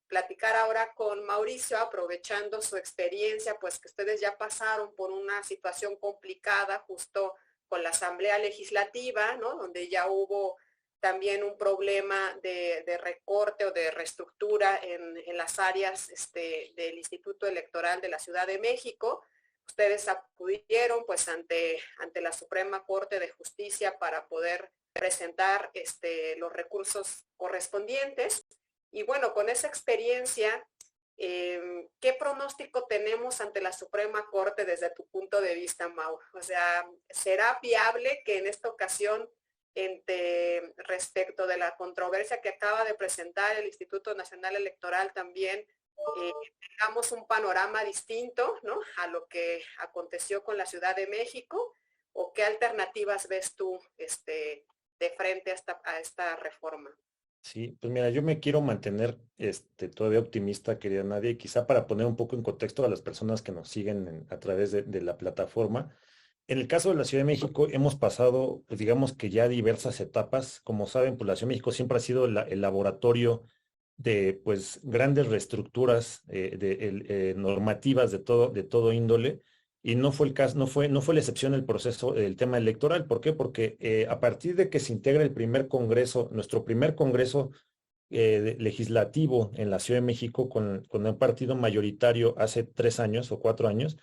platicar ahora con Mauricio, aprovechando su experiencia, pues que ustedes ya pasaron por una situación complicada justo con la Asamblea Legislativa, ¿no? Donde ya hubo también un problema de recorte o de reestructura en las áreas del Instituto Electoral de la Ciudad de México. Ustedes acudieron pues ante la Suprema Corte de Justicia para poder presentar los recursos correspondientes. Y bueno, con esa experiencia, ¿qué pronóstico tenemos ante la Suprema Corte desde tu punto de vista, Mau? O sea, ¿será viable que en esta ocasión, respecto de la controversia que acaba de presentar el Instituto Nacional Electoral, también tengamos un panorama distinto, ¿no? A lo que aconteció con la Ciudad de México? ¿O qué alternativas ves tú de frente a esta reforma? Sí, pues mira, yo me quiero mantener todavía optimista, querida Nadia, y quizá para poner un poco en contexto a las personas que nos siguen a través de la plataforma. En el caso de la Ciudad de México hemos pasado, pues digamos que ya diversas etapas. Como saben, pues la Ciudad de México siempre ha sido el laboratorio de pues grandes reestructuras normativas de todo índole. Y no fue el caso, no fue la excepción el proceso, el tema electoral. ¿Por qué? Porque a partir de que se integra el primer congreso, nuestro primer congreso legislativo en la Ciudad de México con un partido mayoritario hace 3 años o 4 años,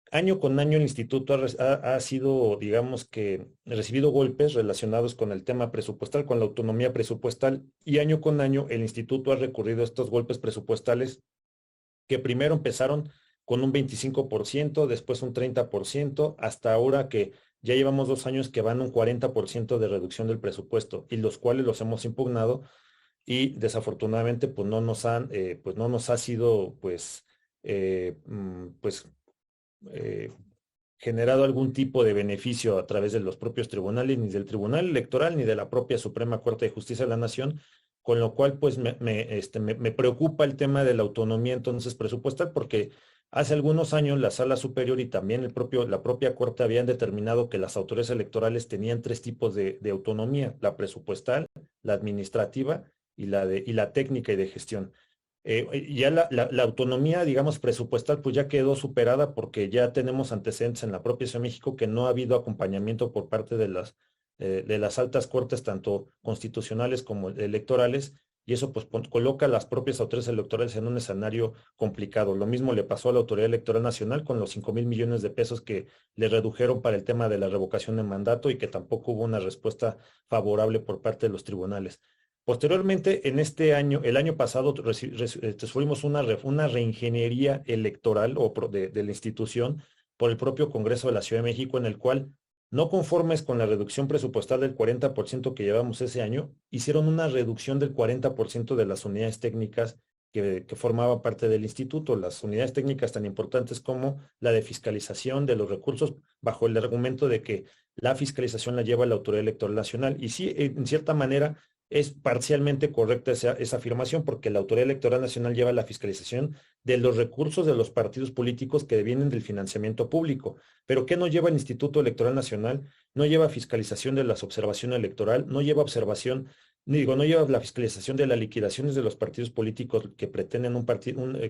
año con año el instituto ha sido, digamos que, recibido golpes relacionados con el tema presupuestal, con la autonomía presupuestal, y año con año el instituto ha recurrido a estos golpes presupuestales que primero empezaron con un 25%, después un 30%, hasta ahora que ya llevamos 2 años que van un 40% de reducción del presupuesto, y los cuales los hemos impugnado, y desafortunadamente pues no nos ha sido generado algún tipo de beneficio a través de los propios tribunales, ni del Tribunal Electoral, ni de la propia Suprema Corte de Justicia de la Nación, con lo cual pues me preocupa el tema de la autonomía entonces presupuestal, porque hace algunos años la Sala Superior y también la propia Corte habían determinado que las autoridades electorales tenían 3 tipos de autonomía: la presupuestal, la administrativa y la técnica y de gestión. Ya la autonomía, digamos, presupuestal, pues ya quedó superada, porque ya tenemos antecedentes en la propia Ciudad de México que no ha habido acompañamiento por parte de las altas cortes, tanto constitucionales como electorales, y eso pues coloca a las propias autoridades electorales en un escenario complicado. Lo mismo le pasó a la Autoridad Electoral Nacional con los 5,000 millones de pesos que le redujeron para el tema de la revocación de mandato y que tampoco hubo una respuesta favorable por parte de los tribunales. Posteriormente, en este año, el año pasado, sufrimos una reingeniería electoral de la institución por el propio Congreso de la Ciudad de México, en el cual, no conformes con la reducción presupuestal del 40% que llevamos ese año, hicieron una reducción del 40% de las unidades técnicas que formaban parte del instituto, las unidades técnicas tan importantes como la de fiscalización de los recursos, bajo el argumento de que la fiscalización la lleva la Autoridad Electoral Nacional. Y sí, en cierta manera, es parcialmente correcta esa afirmación, porque la Autoridad Electoral Nacional lleva la fiscalización de los recursos de los partidos políticos que vienen del financiamiento público. Pero ¿qué no lleva el Instituto Electoral Nacional? No lleva fiscalización de las observaciones electoral, no lleva observación, no lleva la fiscalización de las liquidaciones de los partidos políticos que pretenden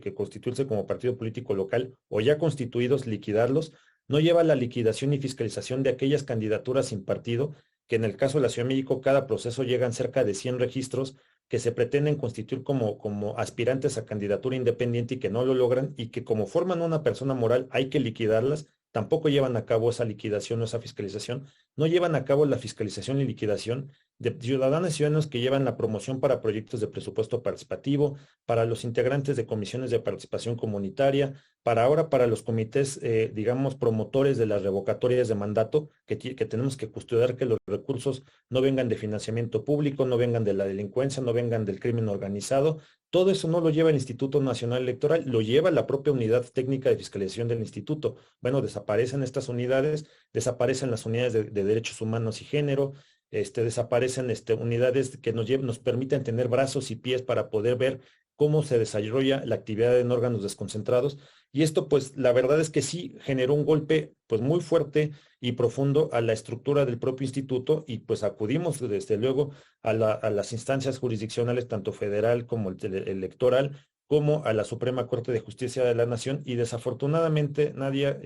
que constituirse como partido político local o ya constituidos, liquidarlos. No lleva la liquidación y fiscalización de aquellas candidaturas sin partido, que en el caso de la Ciudad de México, cada proceso llegan cerca de 100 registros que se pretenden constituir como aspirantes a candidatura independiente y que no lo logran, y que como forman una persona moral hay que liquidarlas. Tampoco llevan a cabo esa liquidación o esa fiscalización. No llevan a cabo la fiscalización y liquidación de ciudadanas y ciudadanos que llevan la promoción para proyectos de presupuesto participativo, para los integrantes de comisiones de participación comunitaria, para los comités, digamos, promotores de las revocatorias de mandato, que tenemos que custodiar que los recursos no vengan de financiamiento público, no vengan de la delincuencia, no vengan del crimen organizado. Todo eso no lo lleva el Instituto Nacional Electoral, lo lleva la propia unidad técnica de fiscalización del instituto. Bueno, desaparecen estas unidades, desaparecen las unidades de derechos humanos y género, desaparecen unidades que nos permiten tener brazos y pies para poder ver cómo se desarrolla la actividad en órganos desconcentrados. Y esto, pues, la verdad es que sí generó un golpe, pues, muy fuerte y profundo a la estructura del propio instituto, y pues acudimos, desde luego, a las instancias jurisdiccionales, tanto federal como electoral, como a la Suprema Corte de Justicia de la Nación, y desafortunadamente, Nadia,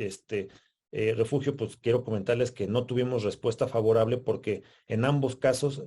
Refugio, pues quiero comentarles que no tuvimos respuesta favorable, porque en ambos casos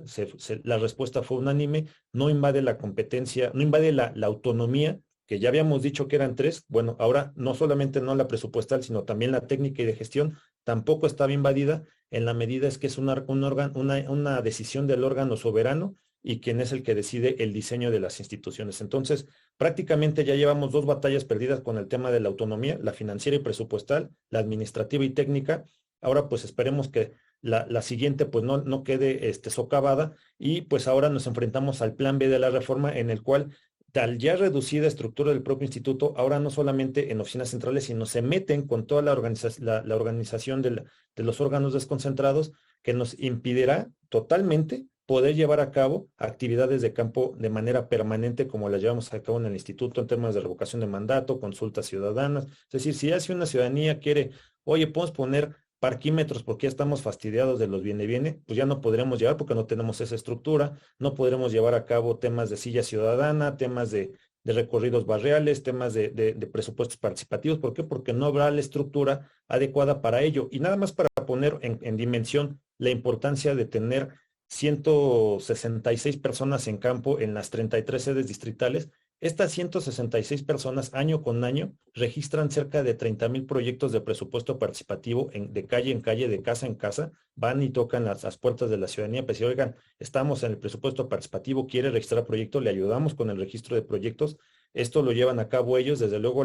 la respuesta fue unánime. No invade la competencia, no invade la autonomía, que ya habíamos dicho que eran tres. Bueno, ahora no solamente no la presupuestal, sino también la técnica y de gestión tampoco estaba invadida, en la medida es que es un órgano, una decisión del órgano soberano, y quien es el que decide el diseño de las instituciones. Entonces, prácticamente ya llevamos 2 batallas perdidas con el tema de la autonomía, la financiera y presupuestal, la administrativa y técnica. Ahora pues esperemos que la siguiente pues no quede socavada, y pues ahora nos enfrentamos al plan B de la reforma, en el cual, tal ya reducida estructura del propio instituto, ahora no solamente en oficinas centrales, sino se meten con toda la organización de los órganos desconcentrados, que nos impedirá totalmente poder llevar a cabo actividades de campo de manera permanente, como las llevamos a cabo en el instituto, en temas de revocación de mandato, consultas ciudadanas. Es decir, si ya una ciudadanía quiere, oye, podemos poner parquímetros porque ya estamos fastidiados de los viene, pues ya no podremos llevar, porque no tenemos esa estructura. No podremos llevar a cabo temas de silla ciudadana, temas de recorridos barriales, temas de presupuestos participativos. ¿Por qué? Porque no habrá la estructura adecuada para ello. Y nada más para poner en dimensión la importancia de tener 166 personas en campo en las 33 sedes distritales. Estas 166 personas, año con año, registran cerca de 30,000 proyectos de presupuesto participativo de calle en calle, de casa en casa. Van y tocan las puertas de la ciudadanía, pues si, oigan, estamos en el presupuesto participativo, quiere registrar proyecto, le ayudamos con el registro de proyectos. Esto lo llevan a cabo ellos. Desde luego,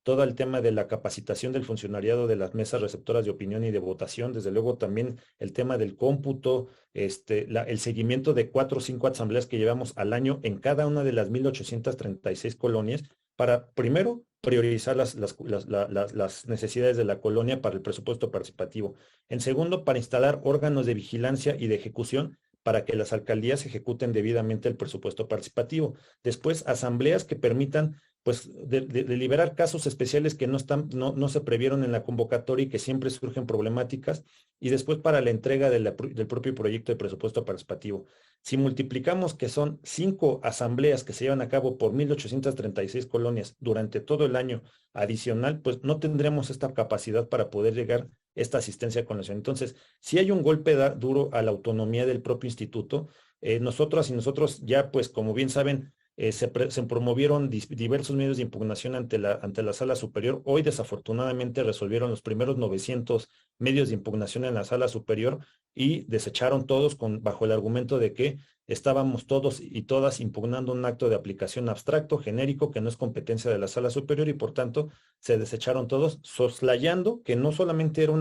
todo el tema de la capacitación del funcionariado de las mesas receptoras de opinión y de votación, desde luego también el tema del cómputo, el seguimiento de 4 o 5 asambleas que llevamos al año en cada una de las 1,836 colonias, para primero priorizar las necesidades de la colonia para el presupuesto participativo. En segundo, para instalar órganos de vigilancia y de ejecución para que las alcaldías ejecuten debidamente el presupuesto participativo. Después, asambleas que permitan pues deliberar casos especiales que no se previeron en la convocatoria y que siempre surgen problemáticas, y después para la entrega del propio proyecto de presupuesto participativo. Si multiplicamos que son 5 asambleas que se llevan a cabo por 1,836 colonias durante todo el año adicional, pues no tendremos esta capacidad para poder llegar esta asistencia con la ciudadanía. Entonces, si hay un golpe duro a la autonomía del propio instituto, nosotras y nosotros ya, pues como bien saben, se promovieron diversos medios de impugnación ante la Sala Superior. Hoy desafortunadamente resolvieron los primeros 900 medios de impugnación en la Sala Superior y desecharon todos bajo el argumento de que estábamos todos y todas impugnando un acto de aplicación abstracto, genérico, que no es competencia de la Sala Superior y por tanto se desecharon todos, soslayando que no solamente era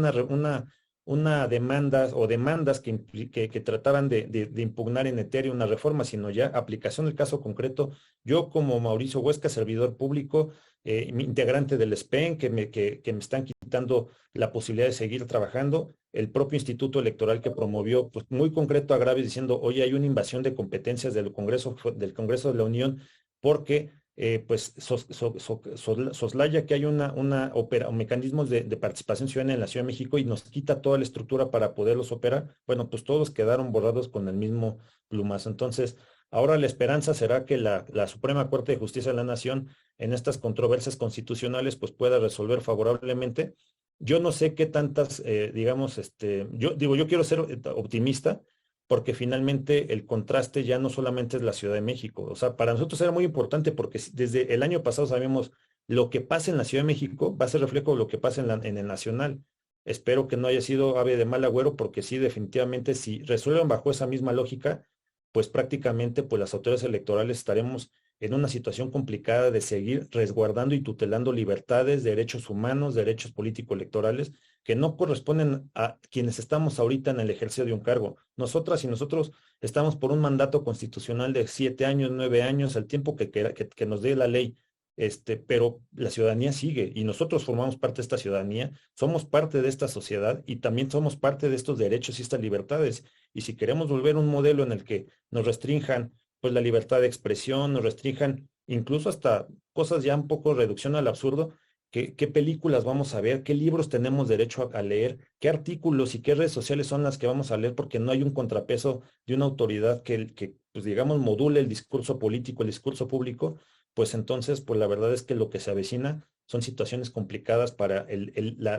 una demanda o demandas que trataban de impugnar en etéreo una reforma, sino ya aplicación del caso concreto. Yo como Mauricio Huesca, servidor público, integrante del SPEN, que me están quitando la posibilidad de seguir trabajando, el propio Instituto Electoral que promovió pues, muy concreto agravios diciendo, oye, hay una invasión de competencias del Congreso de la Unión porque pues soslaya que hay mecanismos de participación ciudadana en la Ciudad de México y nos quita toda la estructura para poderlos operar. Bueno, pues todos quedaron borrados con el mismo plumazo. Entonces, ahora la esperanza será que la Suprema Corte de Justicia de la Nación en estas controversias constitucionales pues pueda resolver favorablemente. Yo no sé qué tantas, digamos, yo quiero ser optimista, porque finalmente el contraste ya no solamente es la Ciudad de México. O sea, para nosotros era muy importante porque desde el año pasado sabemos lo que pasa en la Ciudad de México va a ser reflejo de lo que pasa en el Nacional. Espero que no haya sido ave de mal agüero, porque sí, definitivamente, si resuelven bajo esa misma lógica, pues prácticamente pues las autoridades electorales estaremos en una situación complicada de seguir resguardando y tutelando libertades, derechos humanos, derechos político-electorales, que no corresponden a quienes estamos ahorita en el ejercicio de un cargo. Nosotras y nosotros estamos por un mandato constitucional de 7 años, 9 años, el tiempo que nos dé la ley. Pero la ciudadanía sigue y nosotros formamos parte de esta ciudadanía, somos parte de esta sociedad y también somos parte de estos derechos y estas libertades. Y si queremos volver a un modelo en el que nos restrinjan pues la libertad de expresión, nos restrinjan incluso hasta cosas ya un poco reducción al absurdo, qué películas vamos a ver, qué libros tenemos derecho a leer, qué artículos y qué redes sociales son las que vamos a leer, porque no hay un contrapeso de una autoridad que pues digamos, module el discurso político, el discurso público. Pues entonces, pues la verdad es que lo que se avecina son situaciones complicadas para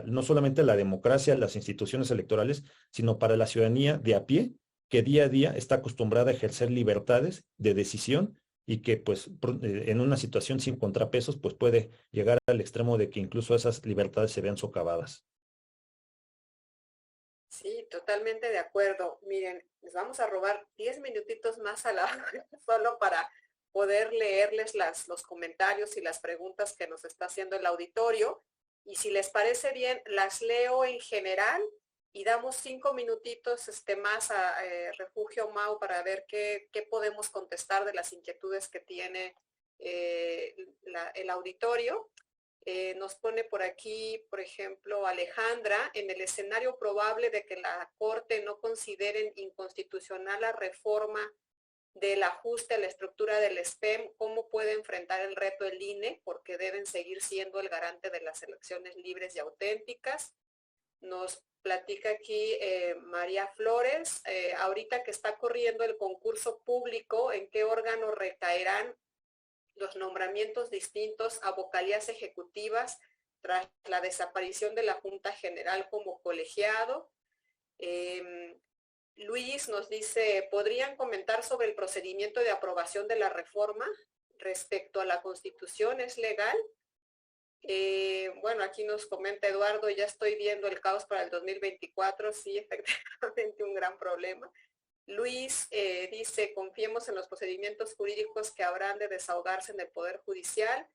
no solamente la democracia, las instituciones electorales, sino para la ciudadanía de a pie, que día a día está acostumbrada a ejercer libertades de decisión y que pues en una situación sin contrapesos pues puede llegar al extremo de que incluso esas libertades se vean socavadas. Sí, totalmente de acuerdo. Miren, les vamos a robar 10 minutitos más a la solo para poder leerles los comentarios y las preguntas que nos está haciendo el auditorio. Y si les parece bien, las leo en general y damos 5 minutitos más a Refugio Mau para ver qué podemos contestar de las inquietudes que tiene el auditorio. Nos pone por aquí, por ejemplo, Alejandra, en el escenario probable de que la Corte no considere inconstitucional la reforma del ajuste a la estructura del SPEM, ¿cómo puede enfrentar el reto el INE? Porque deben seguir siendo el garante de las elecciones libres y auténticas. Nos platica aquí María Flores, ahorita que está corriendo el concurso público, ¿en qué órgano recaerán los nombramientos distintos a vocalías ejecutivas tras la desaparición de la Junta General como colegiado? Luis nos dice, ¿podrían comentar sobre el procedimiento de aprobación de la reforma respecto a la Constitución? ¿Es legal? Bueno, aquí nos comenta Eduardo, ya estoy viendo el caos para el 2024. Sí, efectivamente un gran problema. Luis dice, confiemos en los procedimientos jurídicos que habrán de desahogarse en el Poder Judicial.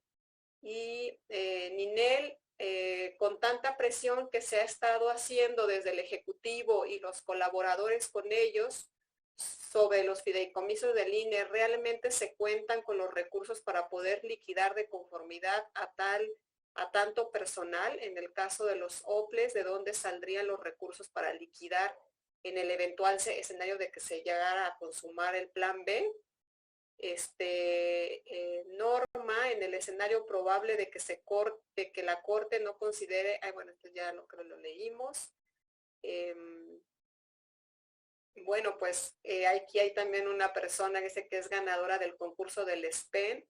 Y Ninel, con tanta presión que se ha estado haciendo desde el Ejecutivo y los colaboradores con ellos sobre los fideicomisos del INE, ¿realmente se cuentan con los recursos para poder liquidar de conformidad a tanto personal? En el caso de los OPLES, ¿de dónde saldrían los recursos para liquidar en el eventual escenario de que se llegara a consumar el plan B? Norma, en el escenario probable de que la Corte no considere, bueno, esto ya no creo lo leímos. Bueno, pues aquí hay también una persona que dice que es ganadora del concurso del SPEN.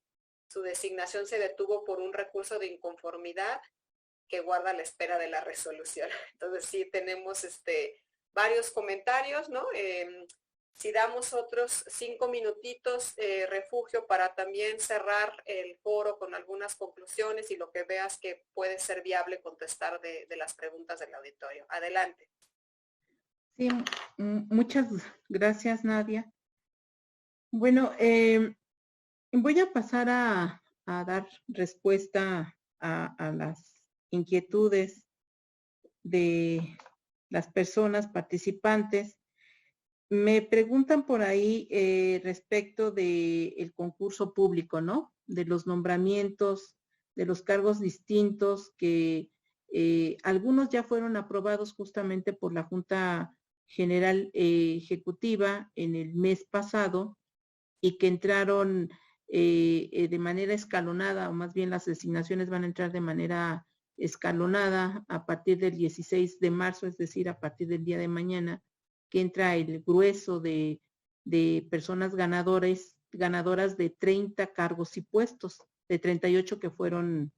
Su designación se detuvo por un recurso de inconformidad que guarda a la espera de la resolución. Entonces sí tenemos varios comentarios, ¿no? Si damos otros 5 minutitos, Refugio, para también cerrar el foro con algunas conclusiones y lo que veas que puede ser viable contestar de las preguntas del auditorio. Adelante. Sí, muchas gracias, Nadia. Bueno, voy a pasar a dar respuesta a las inquietudes de las personas participantes. Me preguntan por ahí respecto del concurso público, ¿no? De los nombramientos, de los cargos distintos que algunos ya fueron aprobados justamente por la Junta General Ejecutiva en el mes pasado y que entraron de manera escalonada, o más bien las designaciones van a entrar de manera escalonada a partir del 16 de marzo, es decir, a partir del día de mañana, que entra el grueso de personas ganadoras de 30 cargos y puestos, de 38 que fueron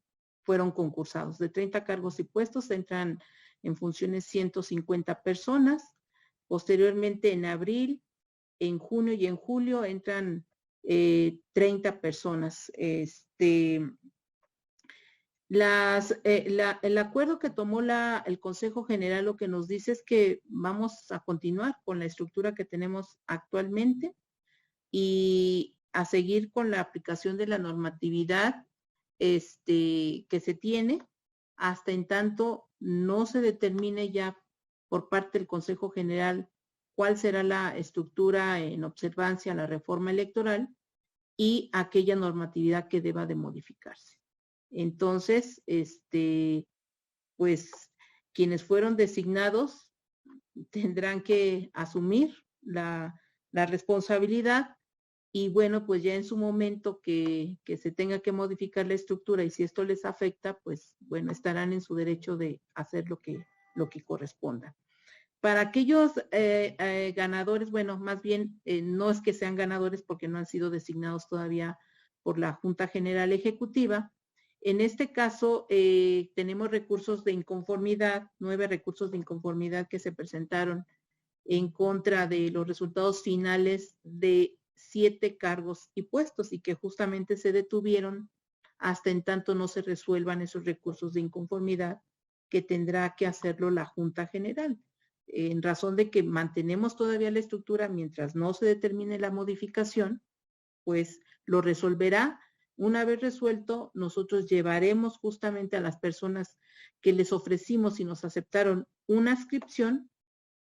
concursados. De 30 cargos y puestos entran en funciones 150 personas. Posteriormente, en abril, en junio y en julio entran 30 personas. El acuerdo que tomó el Consejo General lo que nos dice es que vamos a continuar con la estructura que tenemos actualmente y a seguir con la aplicación de la normatividad que se tiene hasta en tanto no se determine ya por parte del Consejo General cuál será la estructura en observancia a la reforma electoral y aquella normatividad que deba de modificarse. Entonces, pues quienes fueron designados tendrán que asumir la responsabilidad y bueno, pues ya en su momento que se tenga que modificar la estructura y si esto les afecta, pues bueno, estarán en su derecho de hacer lo que corresponda. Para aquellos ganadores, bueno, más bien no es que sean ganadores porque no han sido designados todavía por la Junta General Ejecutiva. En este caso, tenemos recursos de inconformidad, 9 recursos de inconformidad que se presentaron en contra de los resultados finales de 7 cargos y puestos y que justamente se detuvieron hasta en tanto no se resuelvan esos recursos de inconformidad que tendrá que hacerlo la Junta General. En razón de que mantenemos todavía la estructura mientras no se determine la modificación, pues lo resolverá. Una vez resuelto, nosotros llevaremos justamente a las personas que les ofrecimos y nos aceptaron una adscripción,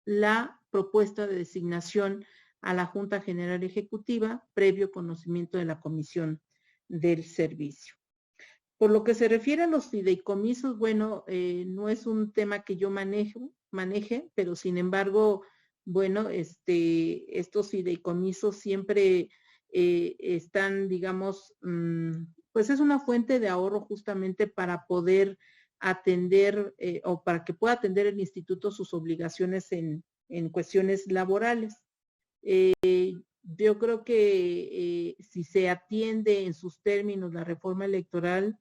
la propuesta de designación a la Junta General Ejecutiva, previo conocimiento de la Comisión del Servicio. Por lo que se refiere a los fideicomisos, bueno, no es un tema que yo maneje, pero sin embargo, bueno, estos fideicomisos siempre están, digamos, pues es una fuente de ahorro justamente para poder atender o para que pueda atender el instituto sus obligaciones en cuestiones laborales. Yo creo que si se atiende en sus términos la reforma electoral,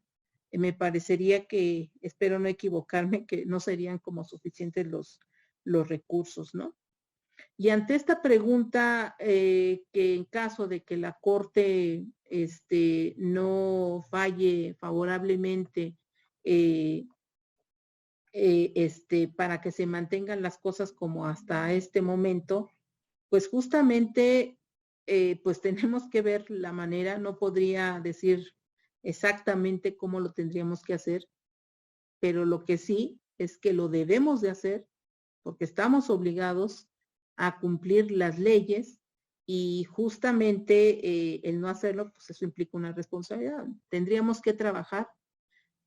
me parecería que, espero no equivocarme, que no serían como suficientes los recursos, ¿no? Y ante esta pregunta, que en caso de que la Corte no falle favorablemente para que se mantengan las cosas como hasta este momento, pues justamente pues tenemos que ver la manera, no podría decir exactamente cómo lo tendríamos que hacer, pero lo que sí es que lo debemos de hacer porque estamos obligados a cumplir las leyes y justamente el no hacerlo, pues eso implica una responsabilidad. Tendríamos que trabajar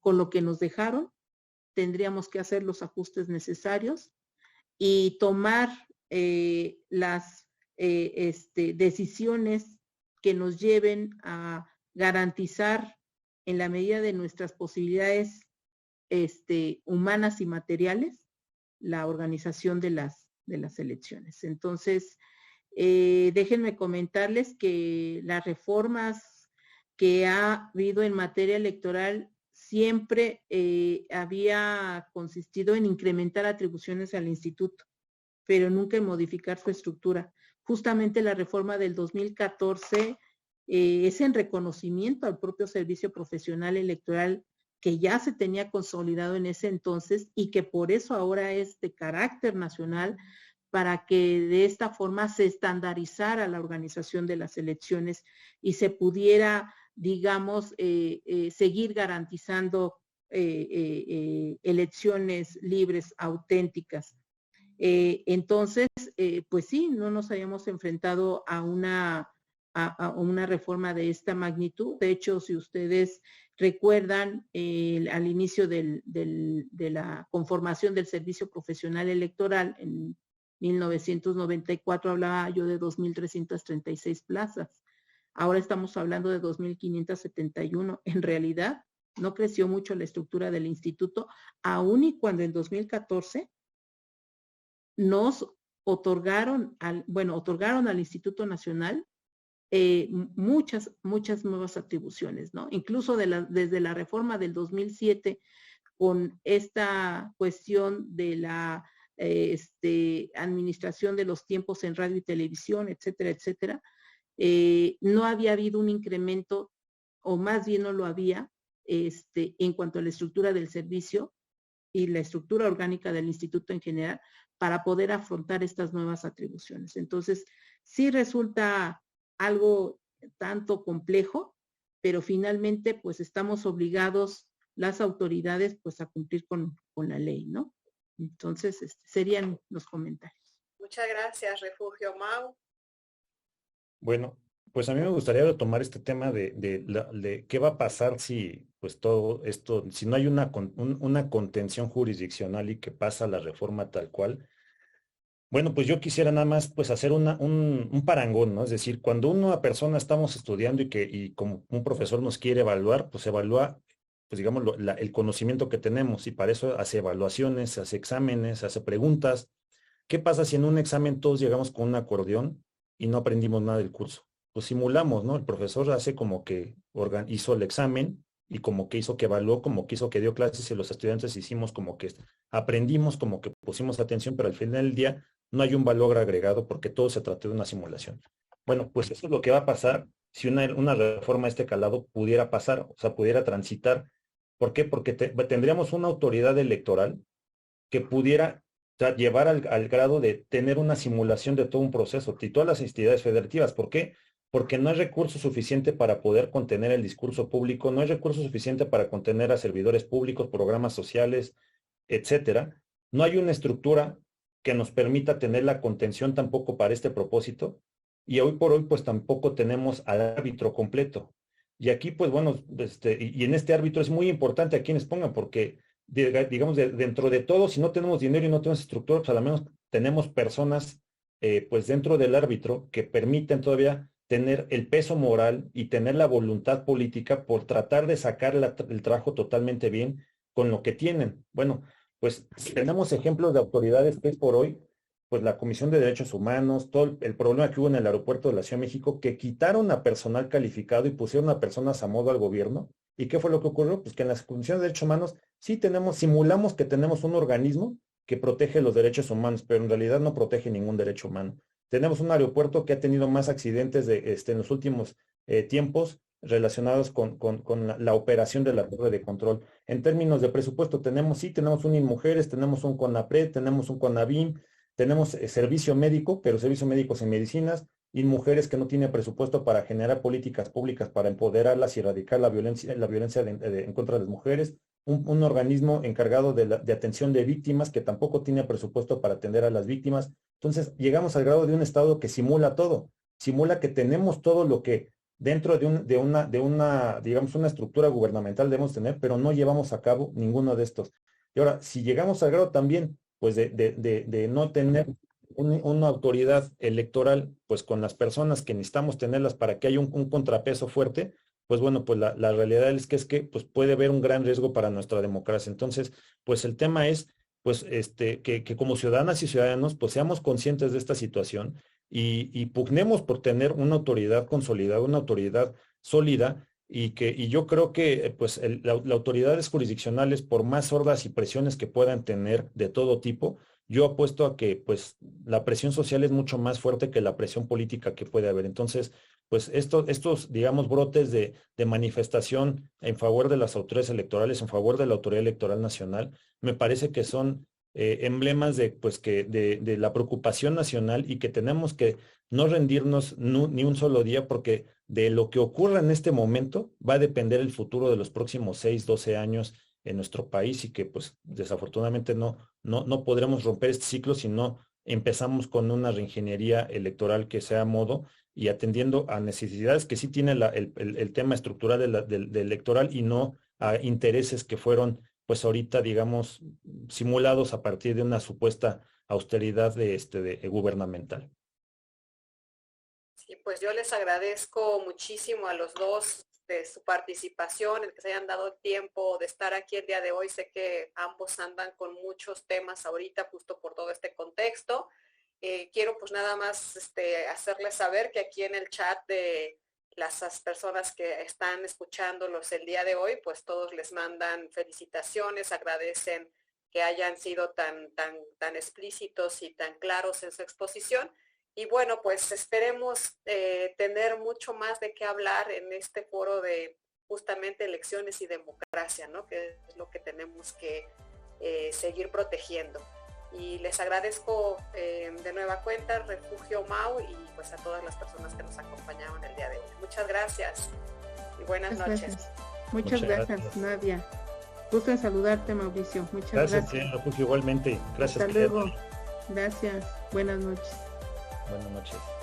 con lo que nos dejaron, tendríamos que hacer los ajustes necesarios y tomar las decisiones que nos lleven a garantizar en la medida de nuestras posibilidades humanas y materiales la organización de las elecciones. Entonces, déjenme comentarles que las reformas que ha habido en materia electoral siempre había consistido en incrementar atribuciones al instituto, pero nunca en modificar su estructura. justamente la reforma del 2014 es en reconocimiento al propio servicio profesional electoral que ya se tenía consolidado en ese entonces y que por eso ahora es de carácter nacional, para que de esta forma se estandarizara la organización de las elecciones y se pudiera, digamos, seguir garantizando elecciones libres, auténticas. Entonces, pues sí, no nos habíamos enfrentado a una reforma de esta magnitud. De hecho, si ustedes recuerdan, al inicio de la conformación del Servicio Profesional Electoral en 1994 hablaba yo de 2.336 plazas. Ahora estamos hablando de 2.571. En realidad, no creció mucho la estructura del instituto, aun y cuando en 2014 nos otorgaron al Instituto Nacional muchas nuevas atribuciones, ¿no? Incluso desde la reforma del 2007, con esta cuestión de la administración de los tiempos en radio y televisión, etcétera, etcétera, no había habido un incremento, o más bien no lo había, en cuanto a la estructura del servicio y la estructura orgánica del instituto en general, para poder afrontar estas nuevas atribuciones. Entonces, sí resulta algo tanto complejo, pero finalmente pues estamos obligados las autoridades pues a cumplir con la ley, ¿no? Entonces, serían los comentarios. Muchas gracias, Refugio. Mau. Bueno, pues a mí me gustaría retomar este tema de qué va a pasar si, pues todo esto, si no hay una contención jurisdiccional y que pasa la reforma tal cual. Bueno, pues yo quisiera nada más pues hacer un parangón, ¿no? Es decir, cuando una persona estamos estudiando y como un profesor nos quiere evaluar, pues evalúa, pues digamos, el conocimiento que tenemos, y para eso hace evaluaciones, hace exámenes, hace preguntas. ¿Qué pasa si en un examen todos llegamos con un acordeón y no aprendimos nada del curso? Pues simulamos, ¿no? El profesor hace como que hizo el examen y como que hizo que evaluó, como que hizo que dio clases, y los estudiantes hicimos como que aprendimos, como que pusimos atención, pero al final del día no hay un valor agregado porque todo se trató de una simulación. Bueno, pues eso es lo que va a pasar si una reforma de este calado pudiera pasar, o sea, pudiera transitar. ¿Por qué? Porque tendríamos una autoridad electoral que pudiera, o sea, llevar al grado de tener una simulación de todo un proceso y todas las entidades federativas. ¿Por qué? Porque no hay recurso suficiente para poder contener el discurso público, no hay recurso suficiente para contener a servidores públicos, programas sociales, etcétera. No hay una estructura que nos permita tener la contención tampoco para este propósito, y hoy por hoy pues tampoco tenemos al árbitro completo. Y aquí pues bueno, y en este árbitro es muy importante a quienes pongan, porque digamos, dentro de todo, si no tenemos dinero y no tenemos estructura, pues al menos tenemos personas pues dentro del árbitro que permiten todavía tener el peso moral y tener la voluntad política por tratar de sacar el trabajo totalmente bien con lo que tienen. Bueno, pues tenemos ejemplos de autoridades que es por hoy, pues la Comisión de Derechos Humanos, todo el problema que hubo en el aeropuerto de la Ciudad de México, que quitaron a personal calificado y pusieron a personas a modo al gobierno. ¿Y qué fue lo que ocurrió? Pues que en las Comisiones de Derechos Humanos sí simulamos que tenemos un organismo que protege los derechos humanos, pero en realidad no protege ningún derecho humano. Tenemos un aeropuerto que ha tenido más accidentes en los últimos tiempos relacionados con la operación de la torre de control. En términos de presupuesto, tenemos un INMujeres, tenemos un CONAPRED, tenemos un CONABIM, tenemos servicio médico, pero servicios médicos en medicinas, INMujeres que no tiene presupuesto para generar políticas públicas para empoderarlas y erradicar la violencia en contra de las mujeres, un organismo encargado de atención de víctimas que tampoco tiene presupuesto para atender a las víctimas. Entonces, llegamos al grado de un Estado que simula todo, simula que tenemos todo lo que dentro de una, digamos, una estructura gubernamental debemos tener, pero no llevamos a cabo ninguno de estos. Y ahora, si llegamos al grado también, pues de no tener una autoridad electoral, pues con las personas que necesitamos tenerlas para que haya un contrapeso fuerte, pues bueno, pues la realidad es que pues puede haber un gran riesgo para nuestra democracia. Entonces, pues el tema es, pues que como ciudadanas y ciudadanos, pues seamos conscientes de esta situación y pugnemos por tener una autoridad consolidada, una autoridad sólida, y yo creo que pues las autoridades jurisdiccionales, por más sordas y presiones que puedan tener de todo tipo, yo apuesto a que pues la presión social es mucho más fuerte que la presión política que puede haber. Entonces, pues estos, digamos, brotes de manifestación en favor de las autoridades electorales, en favor de la Autoridad Electoral Nacional, me parece que son emblemas de, pues, de la preocupación nacional y que tenemos que no rendirnos ni un solo día, porque de lo que ocurra en este momento va a depender el futuro de los próximos 6, 12 años en nuestro país, y que pues desafortunadamente no podremos romper este ciclo si no empezamos con una reingeniería electoral que sea a modo y atendiendo a necesidades que sí tiene el tema estructural del electoral, y no a intereses que fueron pues ahorita, digamos, simulados a partir de una supuesta austeridad gubernamental. Sí, pues yo les agradezco muchísimo a los dos de su participación, el que se hayan dado el tiempo de estar aquí el día de hoy. Sé que ambos andan con muchos temas ahorita justo por todo este contexto. Quiero pues nada más hacerles saber que aquí en el chat de las personas que están escuchándolos el día de hoy, pues todos les mandan felicitaciones, agradecen que hayan sido tan explícitos y tan claros en su exposición. Y bueno, pues esperemos tener mucho más de qué hablar en este foro de justamente elecciones y democracia, ¿no? Que es lo que tenemos que seguir protegiendo. Y les agradezco de nueva cuenta Refugio Mau y pues a todas las personas que nos acompañaron el día de hoy. Muchas gracias y buenas noches. Muchas gracias, Nadia. Gusto en saludarte, Mauricio. Muchas gracias. Gracias, Refugio, igualmente. Gracias. Hasta luego. Gracias. Buenas noches. Buenas noches.